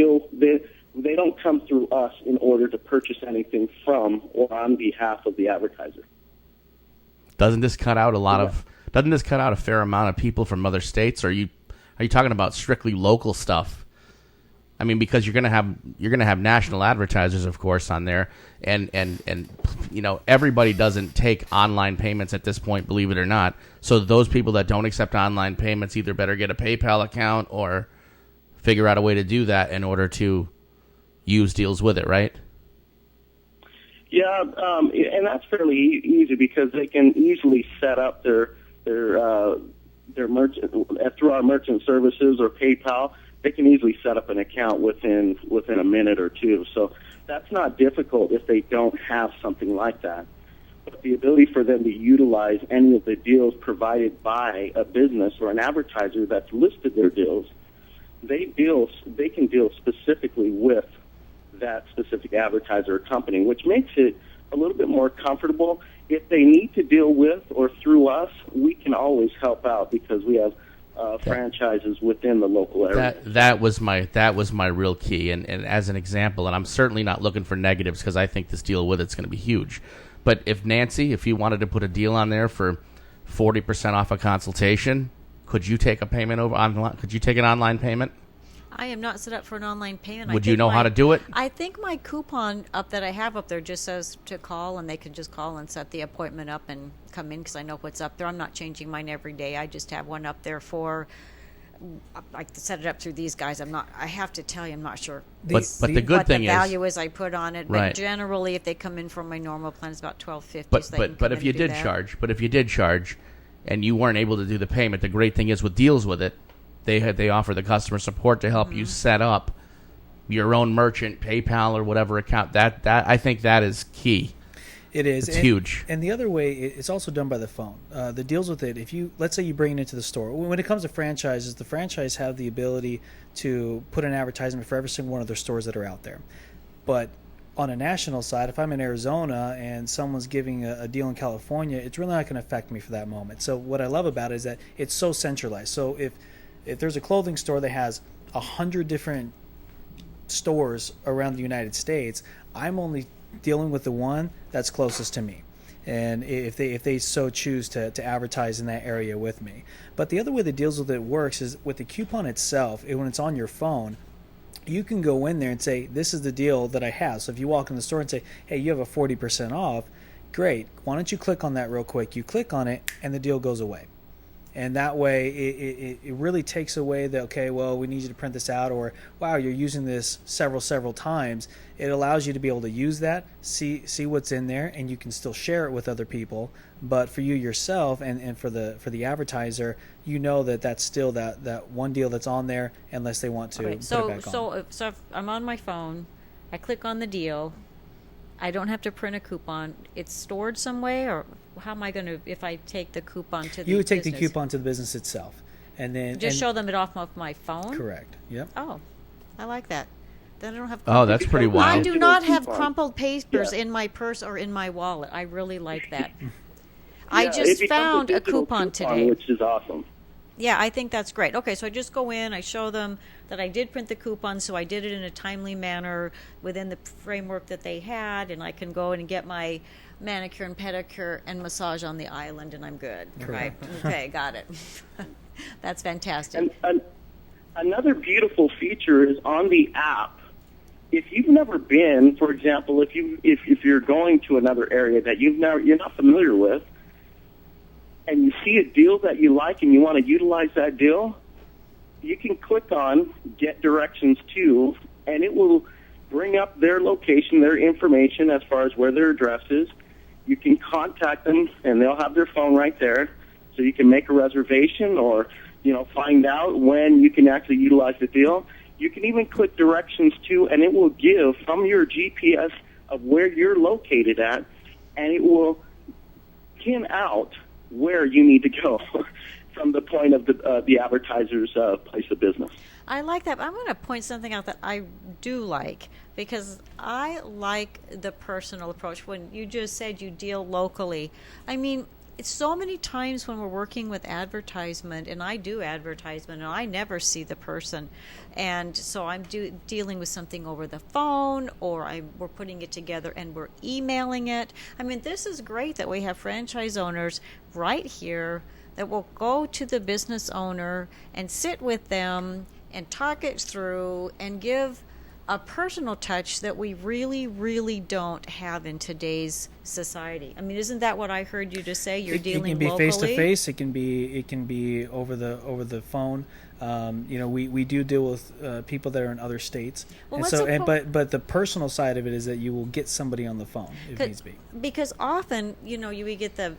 come through us in order to purchase anything from or on behalf of the advertiser. Doesn't this cut out a fair amount of people from other states? Or are you talking about strictly local stuff? I mean, because you're gonna have national advertisers, of course, on there, and everybody doesn't take online payments at this point, believe it or not. So those people that don't accept online payments either better get a PayPal account or figure out a way to do that in order to use Deals With It, right? Yeah, and that's fairly easy because they can easily set up their merchant through our merchant services or PayPal. They can easily set up an account within a minute or two. So that's not difficult if they don't have something like that. But the ability for them to utilize any of the deals provided by a business or an advertiser that's listed their deals, they can deal specifically with that specific advertiser or company, which makes it a little bit more comfortable. If they need to deal with or through us, we can always help out because we have franchises within the local area. That was my real key, and as an example, and I'm certainly not looking for negatives because I think this deal with it's going to be huge. But if you wanted to put a deal on there for 40% off a consultation, could you take a payment over online? Could you take an online payment? I am not set up for an online payment. Would you know how to do it? I think my coupon up that I have up there just says to call, and they can just call and set the appointment up and come in because I know what's up there. I'm not changing mine every day. I just have one up there for. I set it up through these guys. I have to tell you, I'm not sure. But the good what thing the value is I put on it. Right. But generally, if they come in from my normal plan, it's about $12.50. But if you did charge, and you weren't able to do the payment, the great thing is with Deals With It, they offer the customer support to help you set up your own merchant PayPal or whatever account. That I think that is key. It is. It's huge. And the other way, it's also done by the phone. The Deals With It, if you, let's say you bring it into the store. When it comes to franchises, the franchise have the ability to put an advertisement for every single one of their stores that are out there. But on a national side, if I'm in Arizona and someone's giving a deal in California, it's really not going to affect me for that moment. So what I love about it is that it's so centralized. So if there's a clothing store that has 100 different stores around the United States, I'm only dealing with the one that's closest to me, and if they so choose to advertise in that area with me. But the other way the Deals With It works is with the coupon itself. When it's on your phone, you can go in there and say, this is the deal that I have. So if you walk in the store and say, hey, you have a 40% off, great, why don't you click on that real quick? You click on it and the deal goes away. And that way, it really takes away the, okay, well, we need you to print this out, or, wow, you're using this several times. It allows you to be able to use that, see what's in there, and you can still share it with other people. But for you yourself and for the advertiser, you know that's still that one deal that's on there unless they want to put it back on. So if I'm on my phone, I click on the deal. I don't have to print a coupon. It's stored some way, or how am I going to, if I take the coupon to the You would take business? the coupon to the business itself. And then Show them it off of my phone? Correct. Yep. Oh, I like that. Then I don't have Oh, that's pretty I wild. do not have Coupon. crumpled papers Yeah. in my purse or in my wallet. I really like that. Yeah, I it just becomes found a digital coupon today. which is awesome. Yeah, I think that's great. Okay, so I just go in, I show them that I did print the coupon, so I did it in a timely manner within the framework that they had, and I can go in and get my manicure and pedicure and massage on the island, and I'm good. Right? Okay, got it. That's fantastic. And another beautiful feature is on the app. If you've never been, for example, if you're going to another area that you're not familiar with, and you see a deal that you like and you want to utilize that deal, you can click on Get Directions To, and it will bring up their location, their information as far as where their address is. You can contact them, and they'll have their phone right there, so you can make a reservation or, find out when you can actually utilize the deal. You can even click Directions To, and it will give from your GPS of where you're located at, and it will pin out where you need to go from the point of the advertiser's place of business. I like that. I'm going to point something out that I do like, because I like the personal approach. When you just said you deal locally, I mean, it's so many times when we're working with advertisement, and I do advertisement, and I never see the person, and so I'm dealing with something over the phone, or we're putting it together and we're emailing it. I mean, this is great that we have franchise owners right here that will go to the business owner and sit with them and talk it through and give a personal touch that we really, really don't have in today's society. I mean, isn't that what I heard you just say? You're dealing It can be locally? face to face. It can be over the phone. We do deal with people that are in other states. Well, but the personal side of it is that you will get somebody on the phone if needs be. Because often, we get am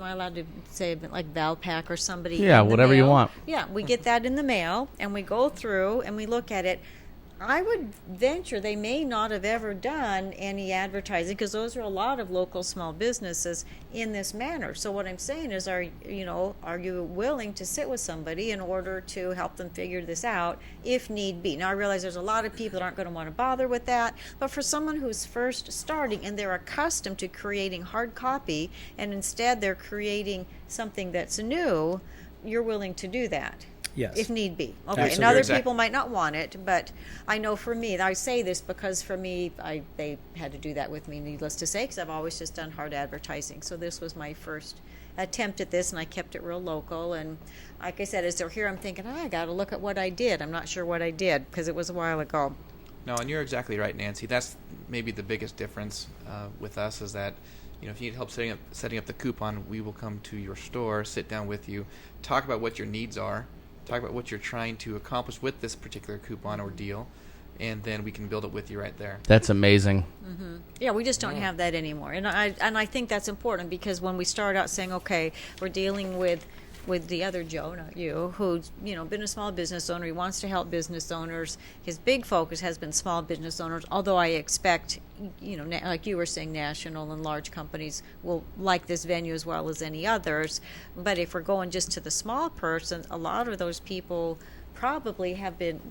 I allowed to say like Valpak or somebody? Yeah, in the whatever you mail? want. Yeah, we get that in the mail, and we go through and we look at it. I would venture they may not have ever done any advertising, because those are a lot of local small businesses in this manner. So what I'm saying is, are you willing to sit with somebody in order to help them figure this out if need be? Now, I realize there's a lot of people that aren't going to want to bother with that, but for someone who's first starting and they're accustomed to creating hard copy, and instead they're creating something that's new, you're willing to do that. Yes. If need be. Okay. Absolutely. And other Exactly. people might not want it, but I know for me, I say this because for me, they had to do that with me, needless to say, because I've always just done hard advertising. So this was my first attempt at this, and I kept it real local. And like I said, as they're here, I'm thinking, I got to look at what I did. I'm not sure what I did because it was a while ago. No, and you're exactly right, Nancy. That's maybe the biggest difference with us is that, if you need help setting up the coupon, we will come to your store, sit down with you, talk about what your needs are, talk about what you're trying to accomplish with this particular coupon or deal, and then we can build it with you right there. That's amazing. Yeah, we just don't have that anymore, and I think that's important because when we start out saying, okay, we're dealing with the other Joe, not you, who's been a small business owner, he wants to help business owners. His big focus has been small business owners. Although I expect, like you were saying, national and large companies will like this venue as well as any others. But if we're going just to the small person, a lot of those people probably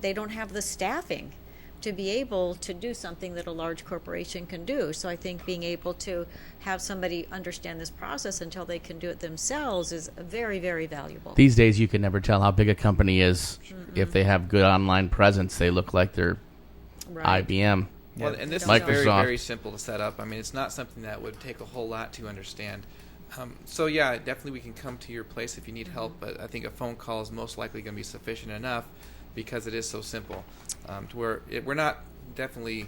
they don't have the staffing to be able to do something that a large corporation can do. So I think being able to have somebody understand this process until they can do it themselves is very, very valuable. These days, you can never tell how big a company is. If they have good online presence, they look like they're Right. IBM. Well, and this is Microsoft. very, very simple to set up. I mean, it's not something that would take a whole lot to understand. So, yeah, definitely we can come to your place if you need help, but I think a phone call is most likely going to be sufficient enough because it is so simple to where we're not going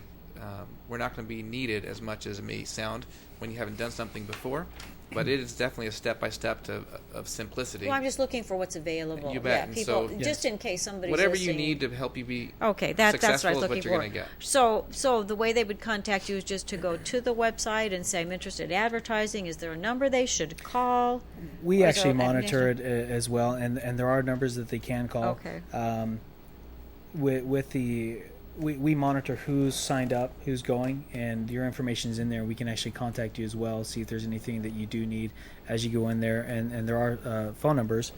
to be needed as much as it may sound when you haven't done something before, but it is definitely a step-by-step of simplicity. Well, I'm just looking for what's available. You bet. Yeah, And people, so- just in case somebody's Whatever you listening. need to help you be Okay, that's what I was successful is looking what you're for. going to get. So the way they would contact you is just to go to the website and say, I'm interested in advertising. Is there a number they should call? We Or is actually there monitor it as well, and there are numbers that they can call. Okay. We monitor who's signed up, who's going, and your information is in there. We can actually contact you as well, see if there's anything that you do need as you go in there. And there are phone numbers.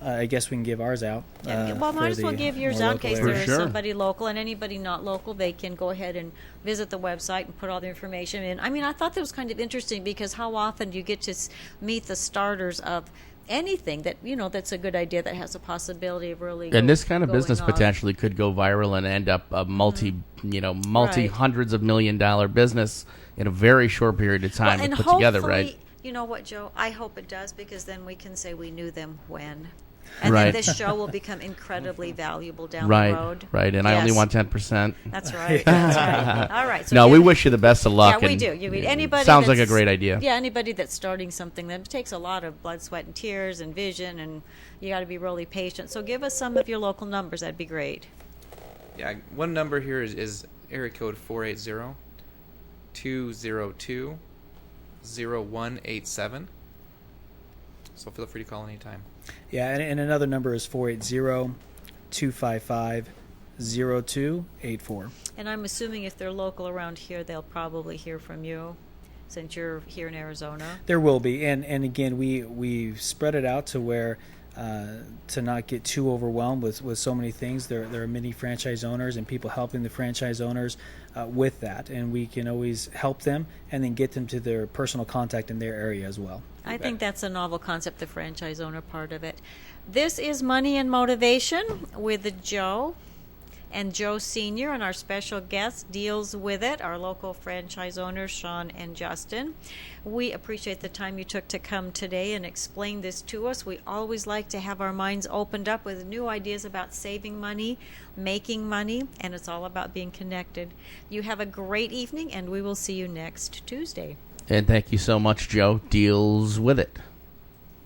I guess we can give ours out. Well, might as well give yours more out in local case area. there is sure. somebody local, and anybody not local, they can go ahead and visit the website and put all the information in. I mean, I thought that was kind of interesting because how often do you get to meet the starters of anything that that's a good idea that has a possibility of really And this kind of going business on. potentially could go viral and end up a multi Right. hundreds of $1 million business in a very short period of time and to put together, hopefully, right? You know what, Joe? I hope it does because then we can say we knew them when. And Right. then this show will become incredibly valuable down Right, the road. right. And I only Yes. want 10%. That's right. That's right. All right. So No, give- we wish you the best of luck. Yeah, we and do. Anybody sounds like a that's- great idea. Yeah, anybody that's starting something that takes a lot of blood, sweat, and tears and vision, and you got to be really patient. So give us some of your local numbers. That'd be great. Yeah, one number here is area code 480-202-0187. So feel free to call anytime. Yeah, and another number is 480-255-0284. And I'm assuming if they're local around here, they'll probably hear from you, since you're here in Arizona. There will be, and again, we spread it out to where to not get too overwhelmed with so many things. There are many franchise owners and people helping the franchise owners with that, and we can always help them and then get them to their personal contact in their area as well. I think that's a novel concept, the franchise owner part of it. This is Money and Motivation with Joe and Joe Sr., and our special guest deals with it, our local franchise owners, Sean and Justin. We appreciate the time you took to come today and explain this to us. We always like to have our minds opened up with new ideas about saving money, making money, and it's all about being connected. You have a great evening, and we will see you next Tuesday. And thank you so much, Joe. Deals with it.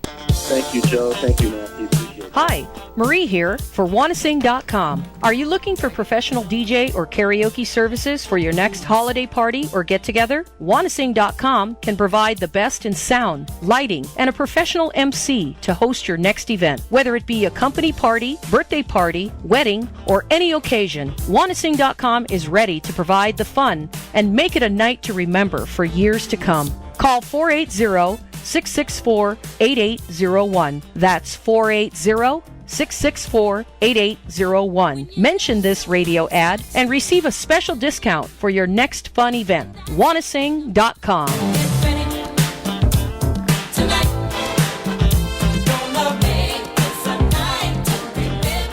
Thank you, Joe. Thank you, Nancy. Appreciate it. Hi, Marie here for wannasing.com. Are you looking for professional DJ or karaoke services for your next holiday party or get-together? wannasing.com can provide the best in sound, lighting, and a professional MC to host your next event. Whether it be a company party, birthday party, wedding, or any occasion, wannasing.com is ready to provide the fun and make it a night to remember for years to come. Call 480-664-8801. That's 480-664-8801. Mention this radio ad and receive a special discount for your next fun event. wannasing.com. Tonight, gonna make this a night to remember.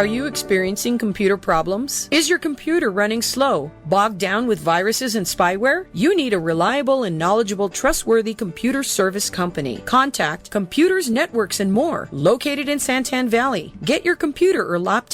Are you experiencing computer problems? Is your computer running slow, bogged down with viruses and spyware? You need a reliable and knowledgeable, trustworthy computer service company. Contact Computers, Networks, and More, located in Santan Valley. Get your computer or laptop